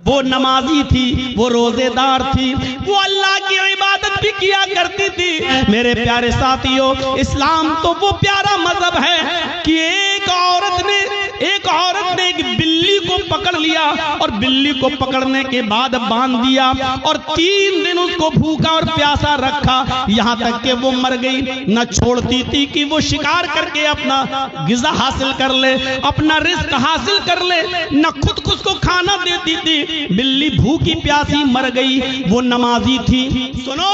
वो नमाजी थी, वो रोजेदार थी, वो अल्लाह की इबादत भी किया करती थी। मेरे प्यारे साथियों, इस्लाम तो वो प्यारा मजहब है कि एक औरत ने एक बिल्ली को पकड़ लिया और बिल्ली को पकड़ने के बाद बांध दिया और 3 दिन उसको भूखा और प्यासा रखा, यहाँ तक कि वो मर गई। न छोड़ती थी कि वो शिकार करके अपना गिज़ा हासिल कर ले, अपना रिस्क हासिल कर ले, न खुद को खाना देती थी। बिल्ली भूखी प्यासी मर गई। वो नमाजी थी। सुनो,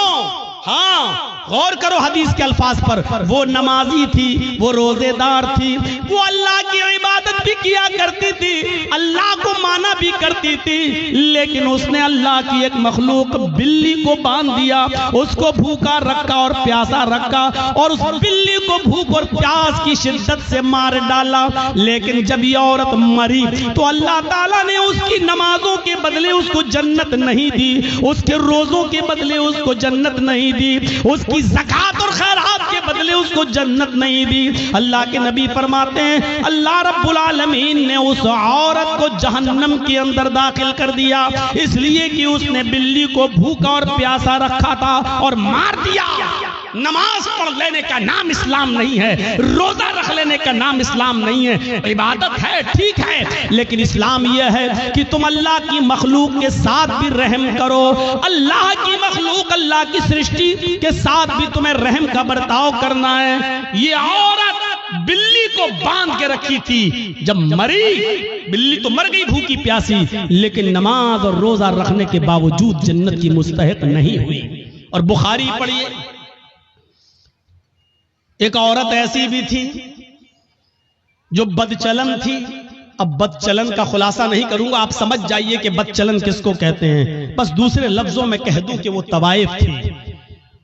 हाँ, गौर करो हदीस के अल्फाज पर। वो नमाजी थी, वो रोजेदार थी, वो अल्लाह की इबादत भी किया करती थी, अल्लाह को माना भी करती थी, लेकिन उसने अल्लाह की एक मखलूक बिल्ली को बांध दिया, उसको भूखा रखा और प्यासा रखा और उस बिल्ली को भूख और प्यास की शिद्दत से मार डाला। लेकिन जब ये औरत मरी तो अल्लाह ताला ने उसकी नमाजों के बदले उसको जन्नत नहीं दी, उसके रोजों के बदले उसको जन्नत नहीं दी, उसकी ज़कात और खैरात के बदले उसको जन्नत नहीं दी। अल्लाह के नबी फरमाते हैं, अल्लाह रब्बुल आलमीन ने उस औरत को जहन्नम के अंदर दाखिल कर दिया, इसलिए कि उसने बिल्ली को भूखा और प्यासा रखा था और मार दिया। नमाज पढ़ लेने का नाम इस्लाम नहीं है, रोजा रख लेने का नाम इस्लाम नहीं है। इबादत है, ठीक है, लेकिन इस्लाम यह है कि तुम अल्लाह की मखलूक के साथ भी रहम करो। अल्लाह की मखलूक, अल्लाह की सृष्टि के साथ भी तुम्हें रहम का बर्ताव करना है। ये औरत बिल्ली को बांध के रखी थी, जब मरी बिल्ली तो मर गई भूखी प्यासी, लेकिन नमाज और रोजा रखने के बावजूद जन्नत की मुस्तहिक नहीं हुई। और बुखारी पढ़िए, एक औरत ऐसी भी थी जो बदचलन थी। अब बदचलन का खुलासा नहीं करूंगा, आप समझ जाइए कि बदचलन किसको कहते हैं। बस दूसरे लफ्जों में कह दूं कि वो तवाइफ थी,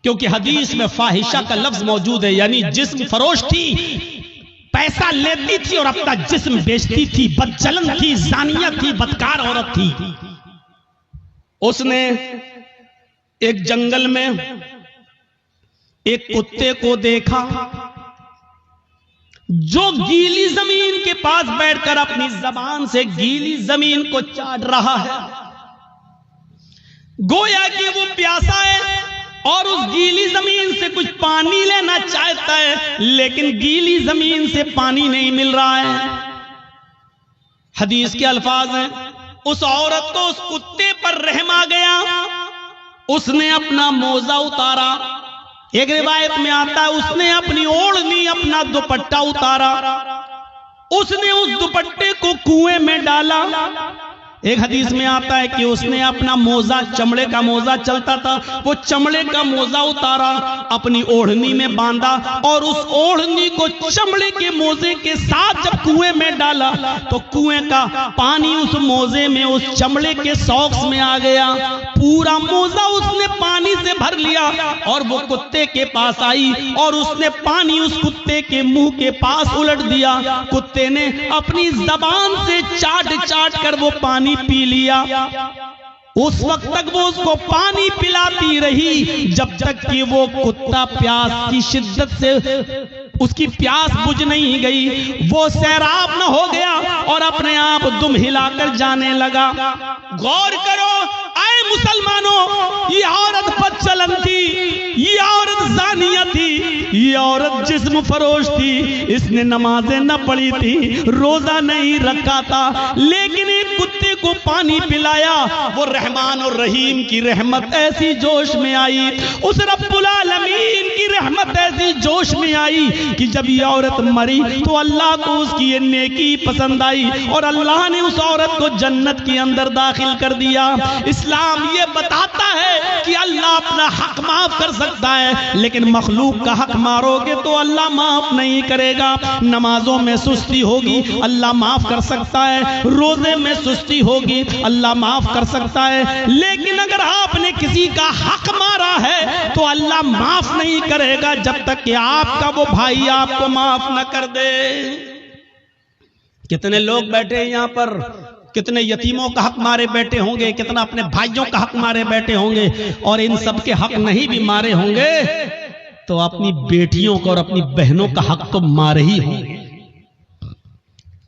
क्योंकि हदीस में फाहिशा का लफ्ज मौजूद है, यानी जिस्म फरोश थी, पैसा लेती थी और अपना जिस्म बेचती थी, बदचलन थी, जानिया थी, बदकार औरत थी। उसने एक जंगल में एक कुत्ते को देखा जो गीली जमीन के पास बैठकर अपनी जबान से गीली जमीन को चाट रहा है। गोया कि वो प्यासा है और उस गीली जमीन से कुछ पानी लेना चाहता है, लेकिन गीली जमीन से पानी नहीं मिल रहा है। हदीस के अल्फाज हैं, उस औरत को उस कुत्ते पर रहम आ गया, उसने अपना मोजा उतारा। एक रिवायत में आता है उसने अपनी ओढ़नी, अपना दुपट्टा उतारा, उसने उस दुपट्टे को कुएं में डाला। एक हदीस में आता है कि उसने अपना मोजा, चमड़े का मोजा चलता था, वो चमड़े का मोजा उतारा, अपनी ओढ़नी में बांधा और उस ओढ़नी को चमड़े के मोजे के साथ जब कुएं में डाला तो कुएं का पानी उस मोजे में, उस चमड़े के सॉक्स में आ गया। पूरा मोजा उसने पानी से भर लिया और वो कुत्ते के पास आई और उसने पानी उस कुत्ते के मुंह के पास उलट दिया। कुत्ते ने अपनी जबान से चाट चाट कर वो पानी पी लिया। उस वक्त तक वो उसको पानी पिलाती रही जब तक कि वो कुत्ता प्यास की शिद्दत से उसकी प्यास बुझ नहीं गई, वो सैराब न हो गया और अपने आप दुम हिलाकर जाने लगा। गौर करो आए मुसलमानों, ये औरत बदचलन थी, ये औरत जानिया थी, ये औरत जिस्म फरोश थी, इसने नमाजें न पढ़ी थी, रोजा नहीं रखा था, लेकिन एक कुत्ते को पानी पिलाया। वो रहमान और रहीम की रहमत ऐसी जोश में आई, उस रब्बुल आलमीन की रहमत ऐसी जोश में आई कि जब ये औरत मरी तो अल्लाह को उसकी ये नेकी पसंद आई और अल्लाह ने उस औरत को जन्नत के अंदर दाखिल कर दिया। इस्लाम ये बताता है कि अल्लाह अपना हक माफ कर सकता है, लेकिन मखलूक का हक मारोगे तो अल्लाह माफ नहीं करेगा। नमाजों में सुस्ती होगी, अल्लाह माफ कर सकता है, रोजे में सुस्ती होगी, अल्लाह माफ कर सकता है, लेकिन अगर आपने किसी का हक मारा है तो अल्लाह माफ नहीं करेगा जब तक कि आपका वो भाई आपको माफ न कर दे। कितने लोग बैठे हैं यहाँ पर, कितने यतीमों का हक मारे बैठे होंगे, कितना अपने भाइयों का हक मारे बैठे होंगे, और इन सब के हक नहीं भी मारे होंगे तो अपनी बेटियों का और अपनी बहनों का हक तो मारे ही होंगे।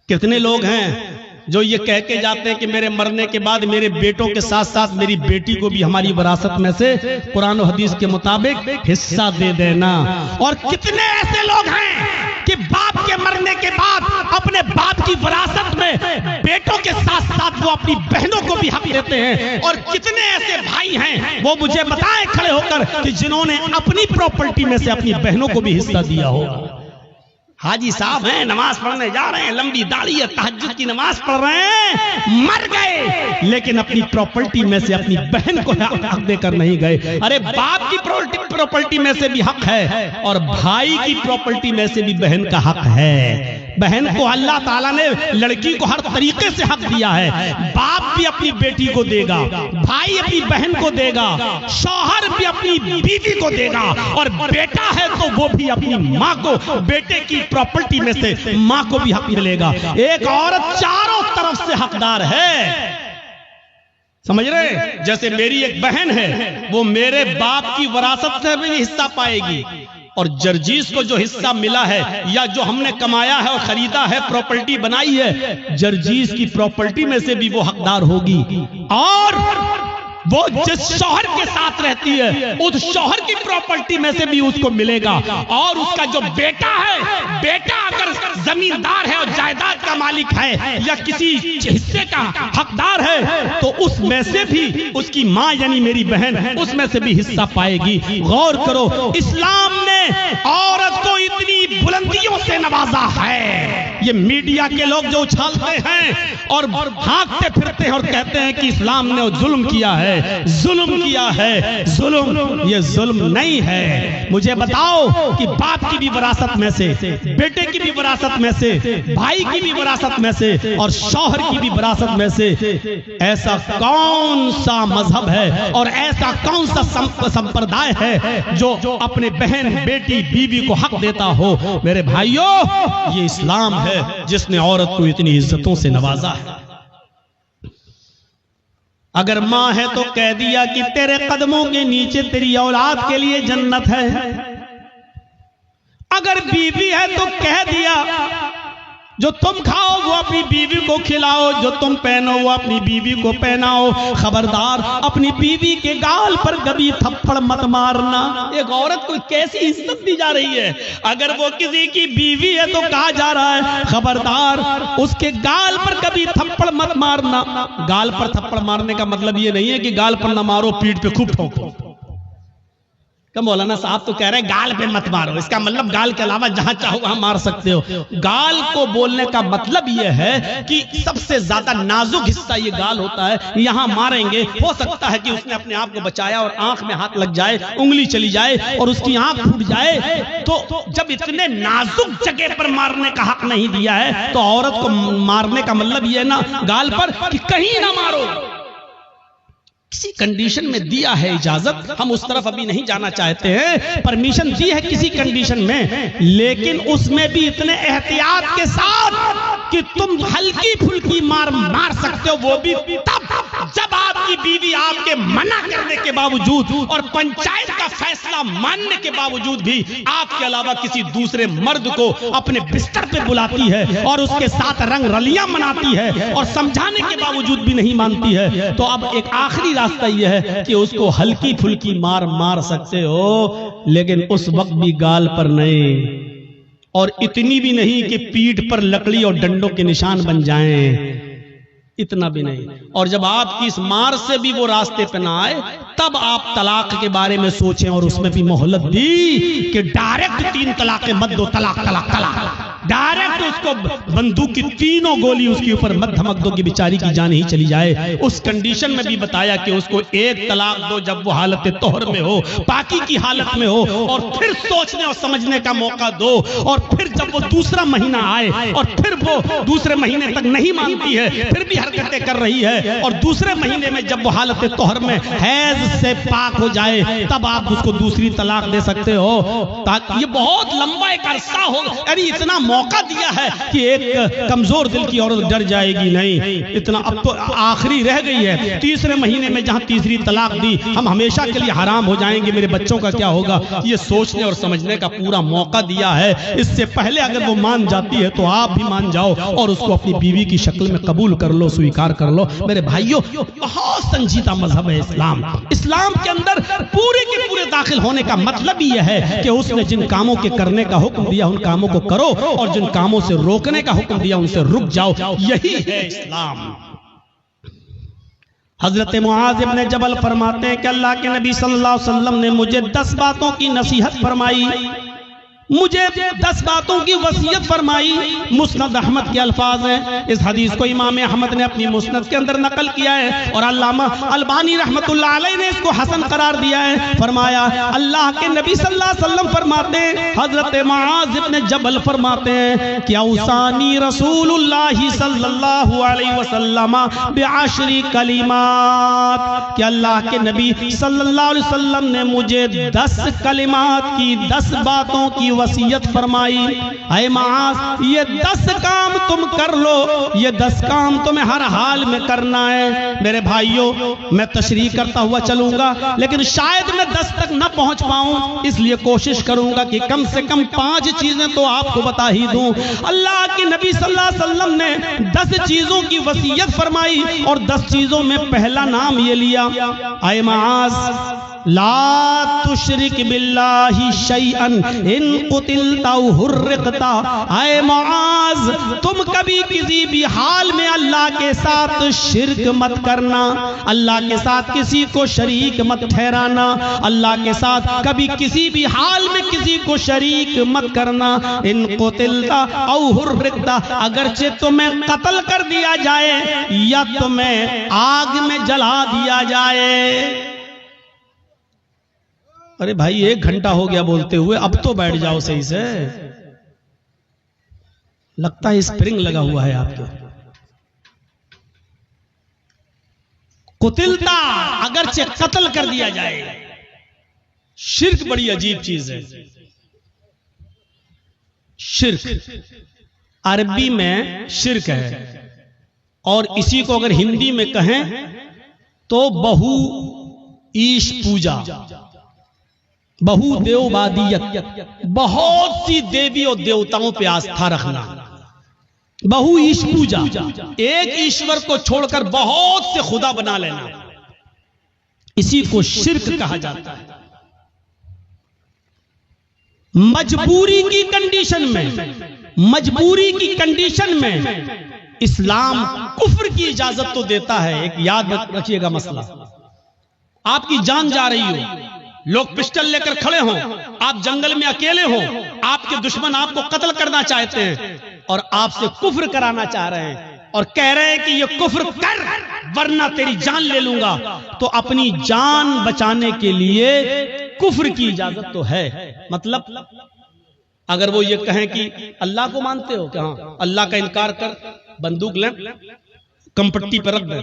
कितने लोग हैं जो ये कह के जाते हैं कि मेरे मरने के बाद मेरे बेटों के साथ साथ मेरी बेटी को भी हमारी विरासत में से कुरान और हदीस के मुताबिक हिस्सा दे देना। और कितने ऐसे लोग हैं कि बाप के मरने के बाद अपने बाप की विरासत में बेटों के साथ साथ वो अपनी बहनों को भी हक देते हैं। और कितने ऐसे भाई हैं वो मुझे बताएं खड़े होकर कि जिन्होंने अपनी प्रॉपर्टी में से अपनी बहनों को भी हिस्सा दिया हो। हाजी साहब हैं, नमाज पढ़ने जा रहे हैं, लंबी दाढ़ी है, तहज्जुद की नमाज पढ़ रहे हैं, मर गए लेकिन अपनी प्रॉपर्टी में से अपनी बहन को हक देकर नहीं गए। अरे बाप की प्रॉपर्टी में से भी हक है और भाई की प्रॉपर्टी में से भी बहन का हक है। बहन को अल्लाह ताला ने लड़की को हर तरीके से हक दिया है। बाप भी अपनी बेटी को देगा, भाई अपनी बहन को देगा, शौहर भी अपनी बीवी को देगा और बेटा है तो वो भी अपनी माँ को, बेटे की प्रॉपर्टी में से माँ को भी हक मिलेगा। एक औरत चारों तरफ से हकदार है, समझ रहे? जैसे मेरी एक बहन है, वो मेरे बाप की विरासत से भी हिस्सा पाएगी और जर्जीस को जो हिस्सा मिला है या जो हमने कमाया है और खरीदा है, प्रॉपर्टी बनाई है, जर्जीस की प्रॉपर्टी में से भी वो हकदार होगी। और वो जिस शौहर के साथ रहती है उस शौहर की प्रॉपर्टी में से भी उसको मिलेगा। और उसका जो बेटा है, बेटा अगर जमींदार है और जायदाद का मालिक है या किसी हिस्से का हकदार है तो उसमें से भी उसकी माँ यानी मेरी बहन उसमें से भी हिस्सा पाएगी। गौर करो, इस्लाम ने औरत को इतनी बुलंदियों से नवाजा है। ये मीडिया के लोग जो उछालते हैं और भागते फिरते हैं और कहते हैं कि इस्लाम ने जुल्म किया है, जुल्म किया है, जुल्म, ये जुल्म नहीं है। मुझे बताओ कि बाप की भी विरासत में से, बेटे की भी विरासत में से, भाई की भी विरासत में से और शौहर की भी विरासत में से ऐसा कौन सा मजहब है और ऐसा कौन सा संप्रदाय है जो अपने बहन, बेटी, बीवी को हक देता हो? मेरे भाइयों, ये इस्लाम है जिसने औरत को इतनी इज्जतों से नवाजा है। अगर माँ है तो कह दिया कि तेरे कदमों के नीचे तेरी औलाद के लिए जन्नत है। अगर बीवी है तो कह दिया जो तुम खाओ वो अपनी बीवी को खिलाओ, जो तुम पहनो वो अपनी बीवी को पहनाओ। खबरदार, अपनी बीवी के गाल पर कभी थप्पड़ मत मारना। एक औरत को कैसी इज्जत दी जा रही है। अगर वो किसी की बीवी है तो कहा जा रहा है खबरदार उसके गाल पर कभी थप्पड़ मत मारना। गाल पर थप्पड़ मारने का मतलब ये नहीं है कि गाल पर न मारो, पीठ पे खूब ठोको। मौलाना साहब तो कह रहे हैं गाल पे मत मारो, इसका मतलब गाल के अलावा जहां चाहो वहां मार सकते हो। गाल को बोलने का मतलब यह है कि सबसे ज्यादा नाजुक हिस्सा ये गाल होता है, यहां मारेंगे हो सकता है कि उसने अपने आप को बचाया और आंख में हाथ लग जाए, उंगली चली जाए और उसकी आंख फूट जाए। तो जब इतने नाजुक जगह पर मारने का हक नहीं दिया है तो औरत को मारने का मतलब यह ना गाल पर कि कहीं ना मारो। किसी कंडीशन में दिया है इजाजत, हम उस तरफ अभी नहीं जाना चाहते हैं, परमिशन दी है किसी कंडीशन में, लेकिन उसमें भी इतने एहतियात के साथ कि तुम हल्की फुल्की मार सकते हो, वो भी तब जब आपकी बीवी आपके मना करने के बावजूद और पंचायत का फैसला मानने के बावजूद भी आपके अलावा किसी दूसरे मर्द को अपने बिस्तर पे बुलाती है और उसके साथ रंग रलियां मनाती है और समझाने के बावजूद भी नहीं मानती है। तो अब एक आखिरी रास्ता यह है कि उसको हल्की फुल्की मार सकते हो, लेकिन उस वक्त भी गाल पर नहीं, और इतनी भी नहीं कि पीठ पर लकड़ी और डंडों के निशान बन जाएं, इतना भी नहीं। और जब आपकी इस मार से भी वो रास्ते पे ना आए तब आप तलाक के बारे में सोचें और उसमें भी मोहलत दी कि डायरेक्ट 3 तलाक मत दो, तलाक तलाक तलाक, डायरेक्ट उसको बंदूक की 3 गोली उसके ऊपर मत धमक दो कि बेचारी की जान ही चली जाए। उस कंडीशन में भी बताया कि उसको 1 तलाक दो जब वो हालत तोहर में हो, पाकी की हालत में हो, और फिर सोचने और समझने का मौका दो। और फिर जब वो दूसरा महीना आए और फिर वो दूसरे महीने तक नहीं मानती है, फिर भी हरकतें कर रही है, और दूसरे महीने में जब वो हालत तोहर में हैज से पाक हो जाए तब आप उसको दूसरी तलाक दे सकते हो। ताकि ये बहुत लंबा एक अरसा हो, यानी इतना मौका दिया है कि एक कमजोर दिल की औरत डर जाएगी नहीं, इतना अब तो आखिरी रह गई है, तीसरे महीने में जहां तीसरी तलाक दी, हम हमेशा के लिए हराम हो जाएंगे, मेरे बच्चों का क्या होगा, ये सोचने और समझने का पूरा मौका दिया है। इससे पहले अगर वो मान जाती है तो आप भी मान जाओ और उसको अपनी बीवी की शक्ल में कबूल कर लो, स्वीकार कर लो। मेरे भाइयों, बहुत संजीदा मजहब है इस्लाम। इस्लाम के अंदर पूरे के पूरे दाखिल होने का मतलब ही यह है कि उसने जिन कामों के करने का हुक्म दिया उन कामों को करो और जिन कामों से रोकने का हुक्म दिया उनसे रुक जाओ। यही है इस्लाम। हजरत मुआज इब्ने जबल फरमाते हैं कि अल्लाह के नबी सल्लल्लाहु अलैहि वसल्लम ने मुझे 10 बातों की नसीहत फरमाई, मुझे 10 बातों की वसीयत फरमाई। मुस्नद अहमद के अल्फाज हैं। इस हदीस को इमाम अहमद ने अपनी मुस्नद के अंदर नकल किया है और अल्लामा अलबानी रहमतुल्लाह अलैह ने इसको हसन करार दिया है। फरमाया अल्लाह के नबी सल्लल्लाहु अलैहि वसल्लम फरमाते हैं, हजरत मुआज इब्ने जबल फरमाते हैं कि औसानी रसूलुल्लाह सल्लल्लाहु अलैहि वसल्लम बिअशरी कलिमात, कि अल्लाह के नबी सल्लल्लाहु अलैहि वसल्लम ने मुझे 10 कलिमात की, 10 बातों की वसीयत फरमाई। ऐ मुआज, ये 10 काम तुम कर लो, ये 10 काम तुम्हें हर हाल में करना है। मेरे भाइयों, मैं तशरीह करता हुआ चलूंगा लेकिन शायद मैं 10 तक न पहुंच पाऊं, इसलिए कोशिश करूंगा कि कम से कम 5 चीजें तो आपको बता ही दूं। अल्लाह के नबी सल्लल्लाहु अलैहि वसल्लम ने 10 चीजों की वसीयत फरमाई और 10 चीजों में पहला नाम ये लिया, ऐ मुआज ला तुशरिक बिल्लाहि शैअन इन कुतिलता हुर्रिकता। ऐ मुआज, तुम कभी किसी भी हाल में अल्लाह के साथ शिर्क मत करना, अल्लाह के साथ किसी को शरीक मत ठहराना, अल्लाह के साथ कभी किसी भी हाल में किसी को शरीक मत करना। इन कुतिलता औ हुर्रिकता, अगरचे तुम्हें कत्ल कर दिया जाए या तुम्हें आग में जला दिया जाए। अरे भाई, 1 घंटा हो गया बोलते हुए, अब तो बैठ जाओ सही से। लगता है स्प्रिंग लगा हुआ है आपके। कुतिलता, अगरचे कत्ल कर दिया जाए। शिर्क बड़ी अजीब चीज है। शिर्क अरबी में शिर्क है और इसी को अगर हिंदी में कहें तो बहु ईश पूजा, बहुदेववादियत, बहुत सी देवी और देवताओं पे आस्था रखना, बहु ईश पूजा, एक ईश्वर को छोड़कर बहुत से खुदा बना लेना, इसी को शिर्क कहा जाता है। मजबूरी की कंडीशन में इस्लाम कुफ्र की इजाजत तो देता है। एक याद रखिएगा मसला, आपकी जान जा रही हो, लोग पिस्टल लेकर खड़े हों, आप जंगल में अकेले हो, आपके दुश्मन आपको कत्ल करना चाहते हैं और आपसे कुफ्र कराना चाह रहे हैं और कह रहे हैं कि ये कुफ्र कर वरना तेरी जान ले लूंगा, तो अपनी जान बचाने के लिए कुफ्र की इजाजत तो है। मतलब अगर वो ये कहें कि अल्लाह को मानते हो, कि हाँ अल्लाह का इनकार कर, बंदूक ले कंपट्टी पर रख दे,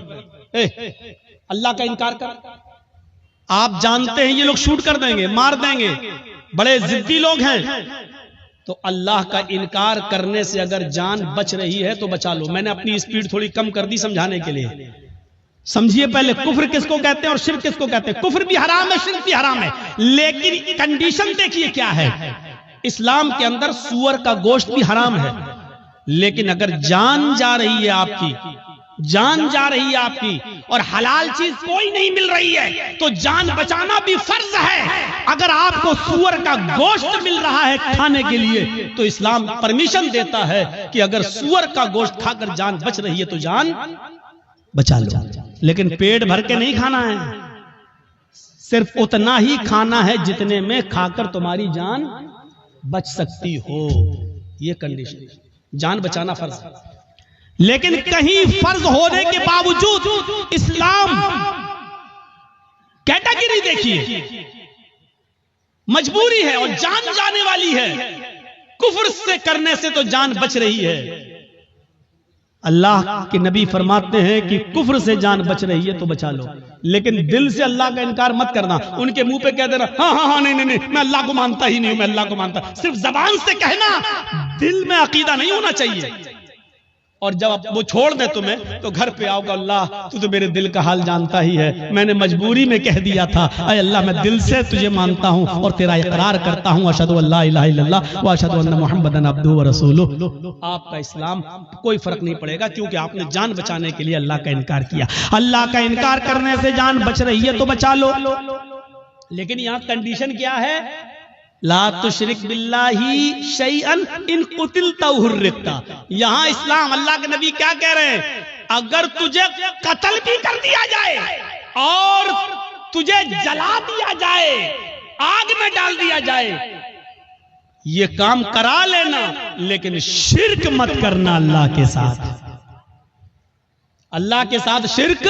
अल्लाह का इनकार कर, आप जानते हैं ये लोग शूट कर देंगे, मार देंगे, बड़े जिद्दी लोग हैं, तो अल्लाह का इनकार करने से अगर जान बच रही है तो बचा लो। मैंने अपनी स्पीड थोड़ी कम कर दी समझाने के लिए। समझिए पहले, कुफ्र किसको कहते हैं और शिर्क किसको कहते हैं। कुफ्र भी हराम है, शिर्क भी हराम है, लेकिन कंडीशन देखिए क्या है। इस्लाम के अंदर सूअर का गोश्त भी हराम है, लेकिन अगर जान जा रही है आपकी, जान जा रही है आपकी और हलाल चीज कोई नहीं मिल रही है तो जान बचाना भी फर्ज है। अगर आपको सूअर का गोश्त मिल रहा है खाने के लिए तो इस्लाम परमिशन देता है कि अगर सूअर का गोश्त खाकर जान बच रही है तो जान बचा लो, लेकिन पेट भर के नहीं खाना है, सिर्फ उतना ही खाना है जितने में खाकर तुम्हारी जान बच सकती हो। ये कंडीशन, जान बचाना फर्ज है। लेकिन कहीं फर्ज होने के बावजूद इस्लाम कैटेगरी देखिए, मजबूरी है और जान जाने वाली है, कुफ्र से करने से तो जान बच रही है। अल्लाह के नबी फरमाते हैं कि कुफ्र से जान बच रही है तो बचा लो, लेकिन दिल से अल्लाह का इनकार मत करना। उनके मुंह पे कह देना हाँ हाँ हाँ नहीं नहीं मैं अल्लाह को मानता ही नहीं हूं, मैं अल्लाह को मानता, सिर्फ जबान से कहना, दिल में अकीदा नहीं होना चाहिए। और जब वो छोड़ दे तुम्हें तो घर पे आओगे, अल्लाह तू तो मेरे दिल का हाल जानता ही है, मैंने मजबूरी में कह दिया था, अय अल्लाह मैं दिल से तुझे मानता हूं और तेरा इकरार करता हूं, अशहदु अल्ला इलाहा इल्लल्लाह व अशहदु अन्ना मुहम्मदन अब्दुहु व रसूलुहु। आपका इस्लाम कोई फर्क नहीं पड़ेगा, क्योंकि आपने जान बचाने के लिए अल्लाह का इनकार किया। अल्लाह का इनकार करने से जान बच रही है तो बचा लो, लेकिन यहाँ कंडीशन क्या है, ला तुशरिक बिल्लाही शैअन इन कुतिलता हुर्रिकता। यहां इस्लाम, अल्लाह के नबी क्या कह रहे हैं, अगर तुझे कत्ल भी कर दिया जाए और तुझे जला दिया जाए, आग में डाल दिया जाए, ये काम करा लेना, लेकिन शिर्क मत करना अल्लाह के साथ, अल्लाह के साथ शिर्क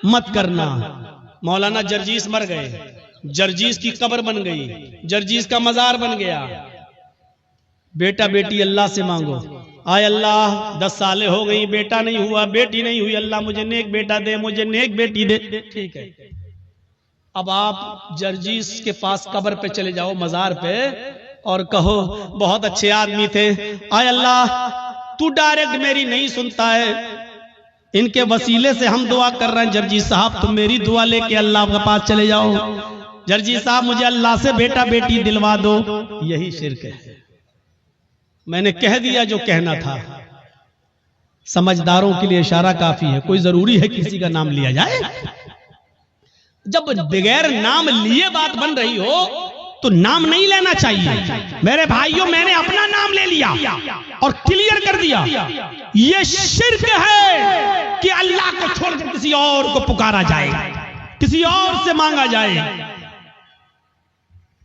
मत करना। मौलाना जर्जीस मर गए, जर्जीस की कब्र बन गई, जर्जीस का मजार बन गया, बेटा बेटी अल्लाह से मांगो, आय अल्लाह 10 सालें हो गई, बेटा नहीं हुआ, बेटी नहीं हुई, अल्लाह मुझे नेक बेटा दे, मुझे नेक बेटी दे। ठीक है, अब आप जर्जीस के पास कब्र पे चले जाओ, मजार पे, और कहो बहुत अच्छे आदमी थे, आय अल्लाह तू डायरेक्ट मेरी नहीं सुनता है, इनके वसीले से हम दुआ कर रहे हैं, जर्जीस साहब तुम मेरी दुआ लेके अल्लाह के पास चले जाओ, जर्जी साहब मुझे अल्लाह से बेटा बेटी दिलवा दो। यही शिर्क है। मैंने कह दिया जो कहना था, समझदारों के लिए इशारा काफी है, कोई जरूरी है किसी का नाम लिया जाए? जब बगैर नाम लिए बात बन रही हो तो नाम नहीं लेना चाहिए। मेरे भाइयों, मैंने अपना नाम ले लिया और क्लियर कर दिया, यह शिर्क है कि अल्लाह को छोड़कर किसी और को पुकारा जाए, किसी और से मांगा जाए।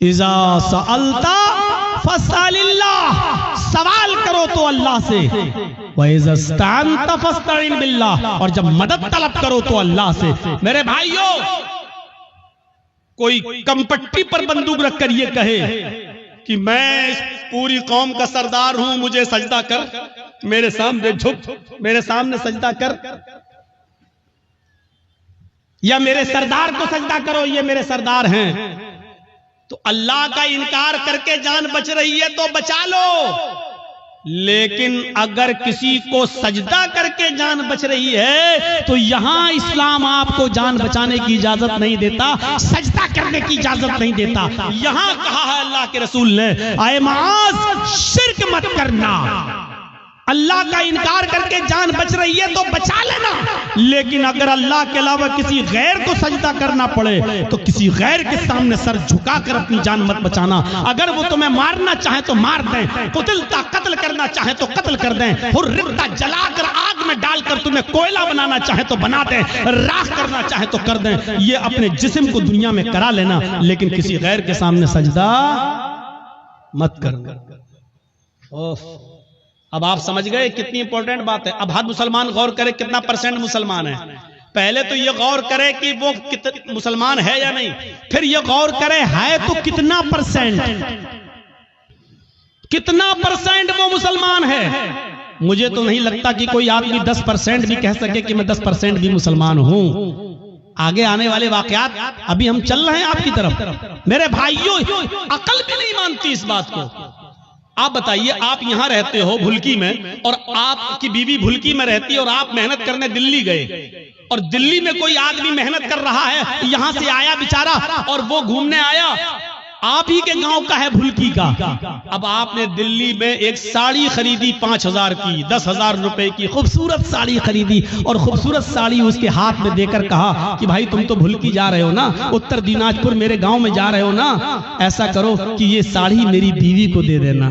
इज़ा सअलता फसअलिल्लाह, सवाल करो तो अल्लाह से, व इज़ा इस्तअनता फस्तईन बिल्लाह, और जब मदद तलब करो तो अल्लाह से। मेरे भाइयों, कोई कमपट्टी पर बंदूक रखकर ये कहे कि मैं इस पूरी कौम का सरदार हूं, मुझे सजदा कर, मेरे सामने झुक, मेरे सामने सजदा कर, या मेरे सरदार को सजदा करो, ये मेरे सरदार हैं, तो अल्लाह का इनकार करके जान बच रही है तो बचा लो। लेकिन अगर किसी को सजदा करके जान बच रही है तो यहां इस्लाम आपको जान बचाने की इजाजत नहीं देता, सजदा करने की इजाजत नहीं देता। यहां कहा है अल्लाह के रसूल ने, आए माज शिर्क मत करना, अल्लाह का इनकार करके जान बच रही है तो बचा लेना, लेकिन अगर अल्लाह के अलावा किसी गैर को सजदा करना पड़े तो किसी गैर के सामने सर झुकाकर अपनी जान मत बचाना। अगर वो तुम्हें मारना चाहे तो मार दें, कुतिलता कत्ल करना चाहे तो कत्ल कर दें, हुर्रिकता जलाकर आग में डालकर तुम्हें कोयला बनाना चाहे तो बना दें, राख करना चाहे तो कर दें, ये अपने जिस्म को दुनिया में करा लेना, लेकिन किसी गैर के सामने सजदा मत कर। अब आप समझ गए कितनी इंपॉर्टेंट बात है। अब हर मुसलमान गौर करे कितना परसेंट मुसलमान है। पहले तो ये गौर करे कि वो मुसलमान है या नहीं, फिर ये गौर करे है तो कितना परसेंट वो मुसलमान है। मुझे तो नहीं लगता कि कोई आदमी 10% भी कह सके कि मैं 10% भी मुसलमान हूं। आगे आने वाले वाकयात अभी हम चल रहे हैं आपकी तरफ। मेरे भाइयों, अकल भी नहीं मानती इस बात को। आप बताइए, आप यहां रहते हो भुलकी में और आपकी बीवी भुलकी में रहती है और आप मेहनत करने दिल्ली गए, और दिल्ली में कोई आदमी मेहनत कर रहा है, यहां से आया बेचारा और वो घूमने आया, आप ही के गांव का है भुलकी का। अब आपने दिल्ली में एक साड़ी खरीदी 5000 की, 10,000 रुपए की खूबसूरत साड़ी खरीदी, और खूबसूरत साड़ी उसके हाथ में देकर कहा कि भाई तुम तो भुलकी जा रहे हो ना, उत्तर दिनाजपुर मेरे गांव में जा रहे हो ना, ऐसा करो कि ये साड़ी मेरी बीवी को दे देना।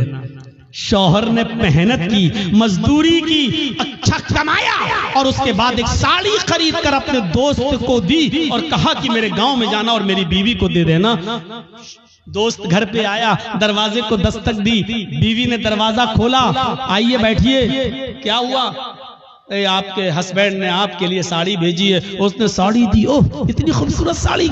शौहर ने मेहनत की, मजदूरी की, अच्छा कमाया, और उसके बाद एक साड़ी खरीद कर अपने दोस्त को दी और कहा कि मेरे गांव में जाना और मेरी बीवी को दे देना। दोस्त घर पे आया, दरवाजे को दस्तक दी, बीवी ने दरवाजा खोला, आइए बैठिए, क्या हुआ? आपके हस्बैंड ने आपके लिए साड़ी भेजी है। उसने साड़ी दी, ओह इतनी खूबसूरत साड़ी,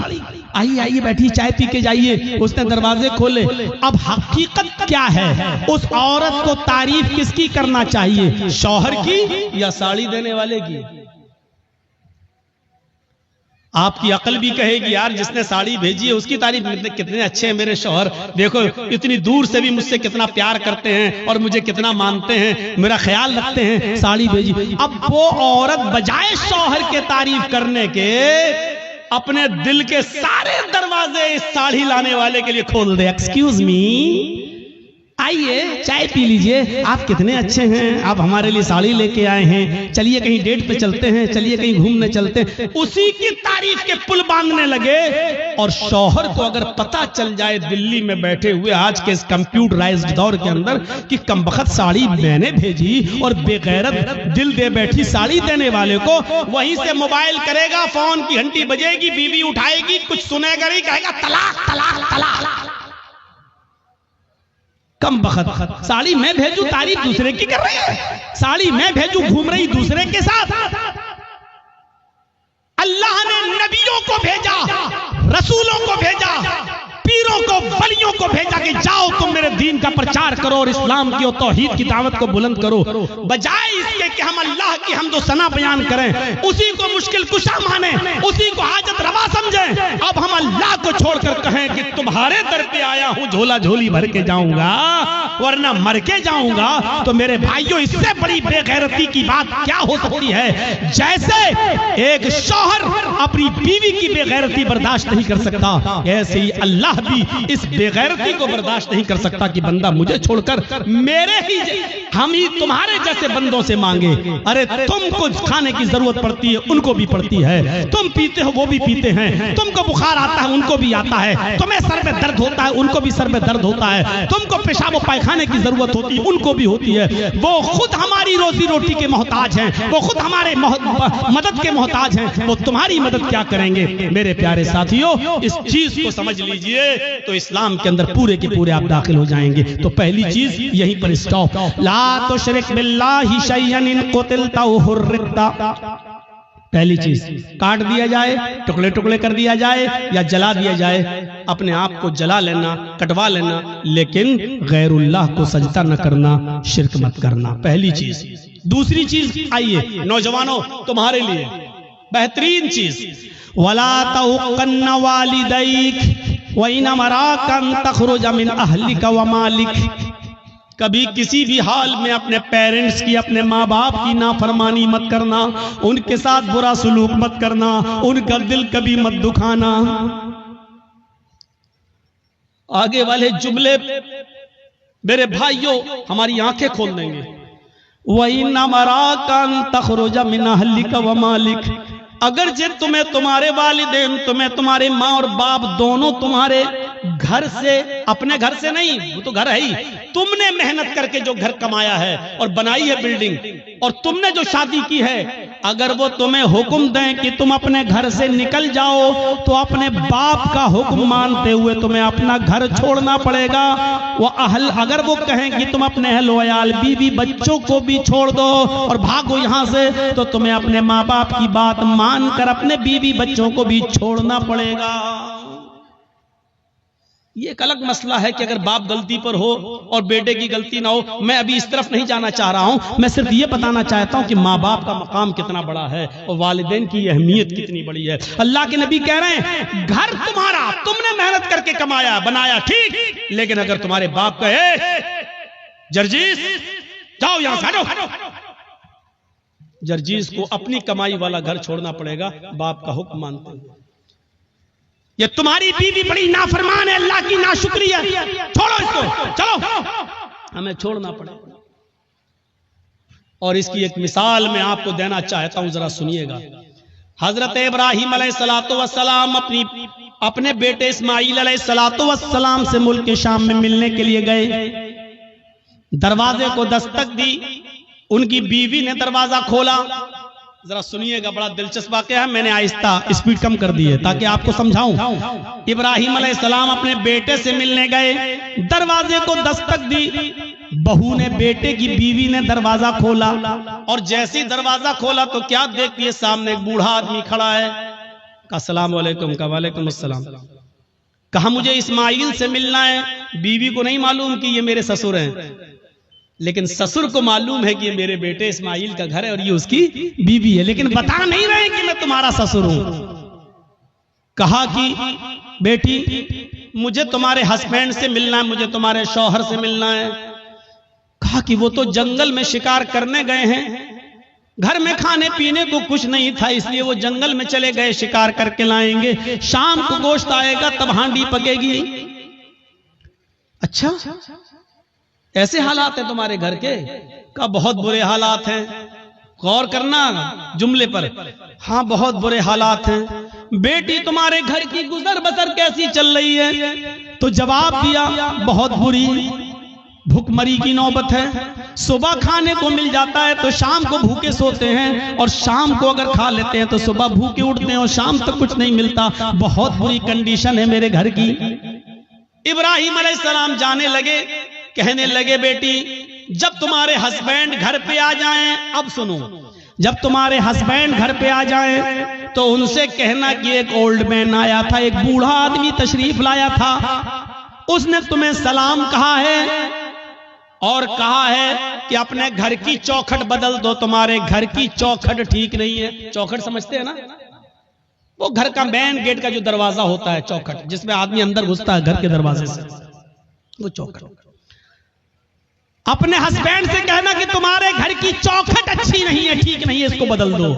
आइए आइए बैठिए, चाय पी के जाइए। उसने दरवाजे खोले। अब हकीकत क्या है, उस औरत को तारीफ किसकी करना चाहिए, शौहर की या साड़ी देने वाले की? आपकी अकल भी कहेगी यार जिसने साड़ी भेजी है उसकी तारीफ, कितने अच्छे हैं मेरे शौहर, देखो इतनी दूर से भी मुझसे कितना प्यार करते हैं और मुझे कितना मानते हैं, मेरा ख्याल रखते हैं, साड़ी भेजी। अब वो औरत बजाय शौहर के तारीफ करने के अपने दिल के सारे दरवाजे इस साड़ी लाने वाले के लिए खोल दे। एक्सक्यूज मी, आइए चाय पी लीजिए, आप कितने अच्छे हैं, आप हमारे लिए साड़ी लेके आए हैं, चलिए कहीं डेट पे चलते हैं, चलिए कहीं घूमने चलते हैं। उसी की तारीफ के पुल बांधने लगे। और शौहर को अगर पता चल जाए दिल्ली में बैठे हुए आज के इस कंप्यूटराइज्ड दौर के अंदर कि कमबख्त साड़ी मैंने भेजी और बेगैरत दिल दे बैठी साड़ी देने वाले को, वहीं से मोबाइल करेगा, फोन की घंटी बजेगी, बीवी उठाएगी, कुछ सुनेगा नहीं, कहेगा तलाक तलाक तलाक। कम बखत, साड़ी मैं भेजू तारीफ दूसरे की कर रही है, साड़ी मैं भेजू घूम रही दूसरे के साथ। अल्लाह ने नबियों को भेजा, रसूलों को भेजा, पीरों को, वलियों को भेजा कि जाओ तुम मेरे दीन का प्रचार करो और इस्लाम की और तौहीद की दावत को बुलंद करो। बजाय इसके कि हम अल्लाह की हमदो सना बयान करें, उसी को मुश्किल कुशा माने, उसी को हाजत रवा समझें, अब हम अल्लाह को छोड़कर कहें कि तुम्हारे दर पे आया हूं, झोला झोली भर के जाऊंगा वरना मर के जाऊंगा। तो मेरे भाइयों, इससे बड़ी बेगैरती की बात क्या हो सकती है? जैसे एक शौहर अपनी बीवी की बेगैरती बर्दाश्त नहीं कर सकता, ऐसे ही अल्लाह भी इस बेगैरती को बर्दाश्त नहीं कर सकता कि बंदा मुझे छोड़कर मेरे ही हम ही तुम्हारे जैसे बंदों से मांगे। अरे तुमको खाने की जरूरत पड़ती है, उनको भी पड़ती है, तुम पीते हो वो भी पीते हैं, तुमको बुखार आता है उनको भी आता है, तुम्हें सर में दर्द होता है उनको भी सर में दर्द होता है, तुमको पेशाब पायखाने की जरूरत होती है उनको भी होती है। वो खुद हमारी रोजी रोटी के मोहताज हैं, वो खुद हमारे मदद के मोहताज हैं, वो तुम्हारी मदद क्या करेंगे? मेरे प्यारे साथियों, इस चीज को समझ लीजिए तो इस्लाम के अंदर पूरे के पूरे आप दाखिल हो जाएंगे। तो पहली चीज यहीं पर स्टॉप, ला तुशरिक बिल्लाहि शैअन इन कुतिलता औ हुर्रिता। पहली चीज काट दिया जाए, टुकड़े टुकड़े कर दिया जाए या जला दिया जाए, अपने आप को जला लेना, कटवा लेना, लेकिन गैरुल्लाह को सजदा न करना, शिरक मत करना। पहली चीज। दूसरी चीज, आइए नौजवानों तुम्हारे लिए बेहतरीन चीज, वला तउक़न्न वालिदैक व इन अमराकन तखरुज मिन अहलिका व मालिक। कभी किसी भी हाल में अपने पेरेंट्स की, अपने माँ बाप की नाफरमानी मत करना, उनके साथ बुरा सलूक मत करना, उनका दिल कभी मत दुखाना। आगे वाले जुमले मेरे भाइयों हमारी आंखें खोल देंगे। वही नमराकन तखरुज मिन अहलिका व मालिक, अगर जे तुम्हें तुम्हारे वालिदैन, तुम्हें तुम्हारे माँ और बाप दोनों तुम्हारे घर से, अपने घर से नहीं, वो तो घर है ही, तुमने मेहनत करके जो घर कमाया है और बनाई है बिल्डिंग, और तुमने जो शादी की है, अगर वो तुम्हें हुक्म दें कि तुम अपने घर से निकल जाओ, तो अपने बाप का हुक्म मानते हुए तुम्हें अपना घर छोड़ना पड़ेगा। वो अहल, अगर वो कहें कि तुम अपने अहल वयाल, बीवी बच्चों को भी छोड़ दो और भागो यहां से, तो तुम्हें अपने माँ बाप की बात मानकर अपने बीवी बच्चों को भी छोड़ना पड़ेगा। ये एक अलग मसला है कि अगर बाप गलती पर हो और बेटे की गलती ना हो। मैं अभी इस तरफ नहीं जाना चाह रहा हूं, मैं सिर्फ ये बताना चाहता हूं कि माँ बाप का मकाम कितना बड़ा है और वालिदैन की अहमियत कितनी बड़ी है। अल्लाह के नबी कह रहे हैं, घर तुम्हारा, तुमने मेहनत करके कमाया बनाया, ठीक, लेकिन अगर तुम्हारे बाप कहे जर्जीस जाओ यहां से, हटो, जर्जीस को अपनी कमाई वाला घर छोड़ना पड़ेगा, बाप का हुक्म मानते हुए। ये तुम्हारी बीवी बड़ी नाफरमान है, अल्लाह की नाशुक्री है, छोड़ो इसको, चलो, हमें छोड़ना पड़ेगा। और इसकी एक मिसाल मैं आपको देना चाहता हूं, जरा सुनिएगा। हजरत इब्राहिम अलैहिस्सलातु वस्सलाम अपने बेटे इस्माईल अलैहिस्सलातु वस्सलाम से मुल्क शाम में मिलने के लिए गए। दरवाजे को दस्तक दी, उनकी बीवी ने दरवाजा खोला। जरा सुनिएगा, बड़ा दिलचस्प वाकया है, मैंने आहिस्ता स्पीड कम कर दी है ताकि आपको समझाऊं। इब्राहिम अलैहिस्सलाम अपने बेटे से मिलने गए, दरवाजे को दस्तक दी, बहू ने, बेटे की बीवी ने दरवाजा खोला, और जैसे ही दरवाजा खोला तो क्या देखिए, सामने एक बूढ़ा आदमी खड़ा है। अस्सलाम वालेकुम। का वालेकुम अस्सलाम। कहा मुझे इस्माइल से मिलना है। बीवी को नहीं मालूम कि ये मेरे ससुर हैं, लेकिन ससुर को मालूम है कि ये मेरे बेटे इस्माइल का घर है और ये उसकी बीवी है, लेकिन बता नहीं रहे कि मैं तुम्हारा ससुर हूं। कहा कि बेटी मुझे तुम्हारे हस्बैंड से मिलना है, मुझे तुम्हारे शौहर से मिलना है। कहा कि वो तो जंगल में शिकार करने गए हैं, घर में खाने पीने को कुछ नहीं था, इसलिए वो जंगल में चले गए, शिकार करके लाएंगे, शाम को गोश्त आएगा तब हांडी पकेगी। अच्छा ऐसे हालात हैं तुम्हारे घर के? का बहुत बुरे हालात हैं। गौर करना जुमले पर। हाँ बहुत बुरे हालात हैं। बेटी तुम्हारे घर की गुजर बसर कैसी चल रही है? तो जवाब दिया बहुत बुरी, भूखमरी की नौबत है। सुबह खाने को मिल जाता है तो शाम को भूखे सोते हैं, और शाम को अगर खा लेते हैं तो सुबह भूखे उठते हैं और शाम तक कुछ नहीं मिलता। बहुत बुरी कंडीशन है मेरे घर की। इब्राहिम अलैहिस्सलाम जाने लगे, कहने लगे बेटी जब तुम्हारे हस्बैंड घर पे आ जाएं, अब सुनो, जब तुम्हारे हस्बैंड घर पे आ जाएं तो उनसे कहना कि एक ओल्ड मैन आया था, एक बूढ़ा आदमी तशरीफ लाया था, उसने तुम्हें सलाम कहा है और कहा है कि अपने घर की चौखट बदल दो, तुम्हारे घर की चौखट ठीक नहीं है। चौखट समझते हैं ना? वो घर का मेन गेट का जो दरवाजा होता है, चौखट, जिसमें आदमी अंदर घुसता है घर के दरवाजे से, वो चौखट। अपने हस्बैंड से कहना कि तुम्हारे घर की चौखट अच्छी नहीं है, ठीक नहीं है, इसको बदल दो।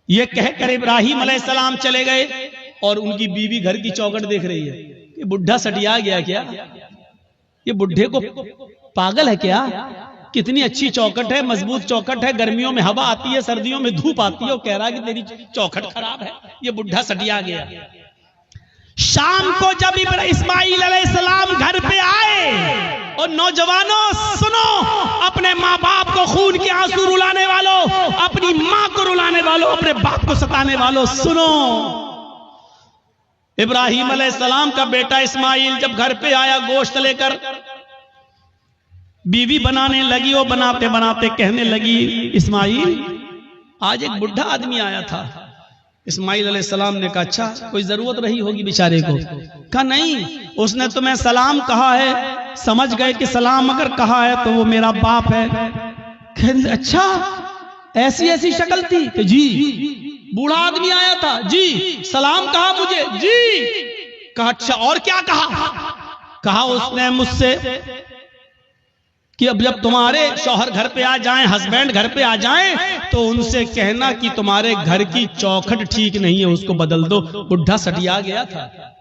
ये कहकर इब्राहिम अलैहिस्सलाम चले गए और उनकी बीवी घर की चौखट देख रही है। ये बुढ़ा सटिया गया क्या? ये बुढ़े को पागल है क्या? कितनी अच्छी चौखट है, मजबूत चौखट है, गर्मियों में हवा आती है, सर्दियों में धूप आती है, वो कह रहा है कि तेरी चौखट खराब है। ये बुढ़ा सटिया गया। शाम को जब इस्माइल अलैहिस्सलाम घर पे आए, और नौजवानों सुनो, अपने माँ बाप को खून के आंसू रुलाने वालों, अपनी माँ को रुलाने वालों, अपने बाप को सताने वालों, सुनो। इब्राहिम अलैहिस्सलाम का बेटा इस्माइल जब घर पे आया गोश्त लेकर, बीवी बनाने लगी, वो बनाते बनाते कहने लगी इस्माइल आज एक बुढ़ा आदमी आया था। इस्माइल अलैहिस्सलाम ने कहा अच्छा कोई जरूरत रही होगी बेचारे को? कहा नहीं, उसने तुम्हें सलाम कहा है, समझ गए कि सलाम अगर कहा है तो वो मेरा बाप है। अच्छा ऐसी ऐसी शक्ल थी? कि जी। बूढ़ा आदमी आया था? जी। सलाम कहा मुझे? जी। कहा अच्छा और क्या कहा? कहा उसने मुझसे कि अब जब तुम्हारे शौहर घर पे आ जाएं, हस्बैंड घर पे आ जाएं, तो उनसे कहना कि तुम्हारे घर की चौखट ठीक नहीं है, उसको बदल दो। बुढ़ा सटिया गया था।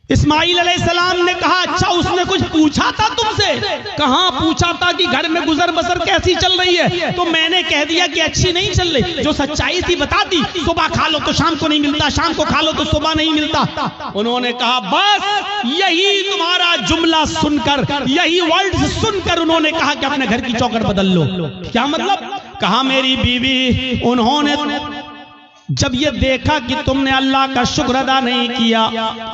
इस्माइल अलैहिस्सलाम ने कहा अच्छा उसने कुछ पूछा था तुमसे? कहां पूछा था कि घर में गुजर बसर कैसी चल रही है, तो मैंने कह दिया कि अच्छी नहीं चल रही। जो सच्चाई थी बता दी, सुबह खा लो तो शाम को नहीं मिलता, शाम को खा लो तो सुबह नहीं मिलता। उन्होंने कहा बस यही तुम्हारा जुमला सुनकर, यही वर्ड सुनकर उन्होंने कहा कि अपने घर की चौखट बदल लो। क्या मतलब? कहा मेरी बीवी, उन्होंने जब ये देखा कि तुमने अल्लाह का शुक्र अदा नहीं किया,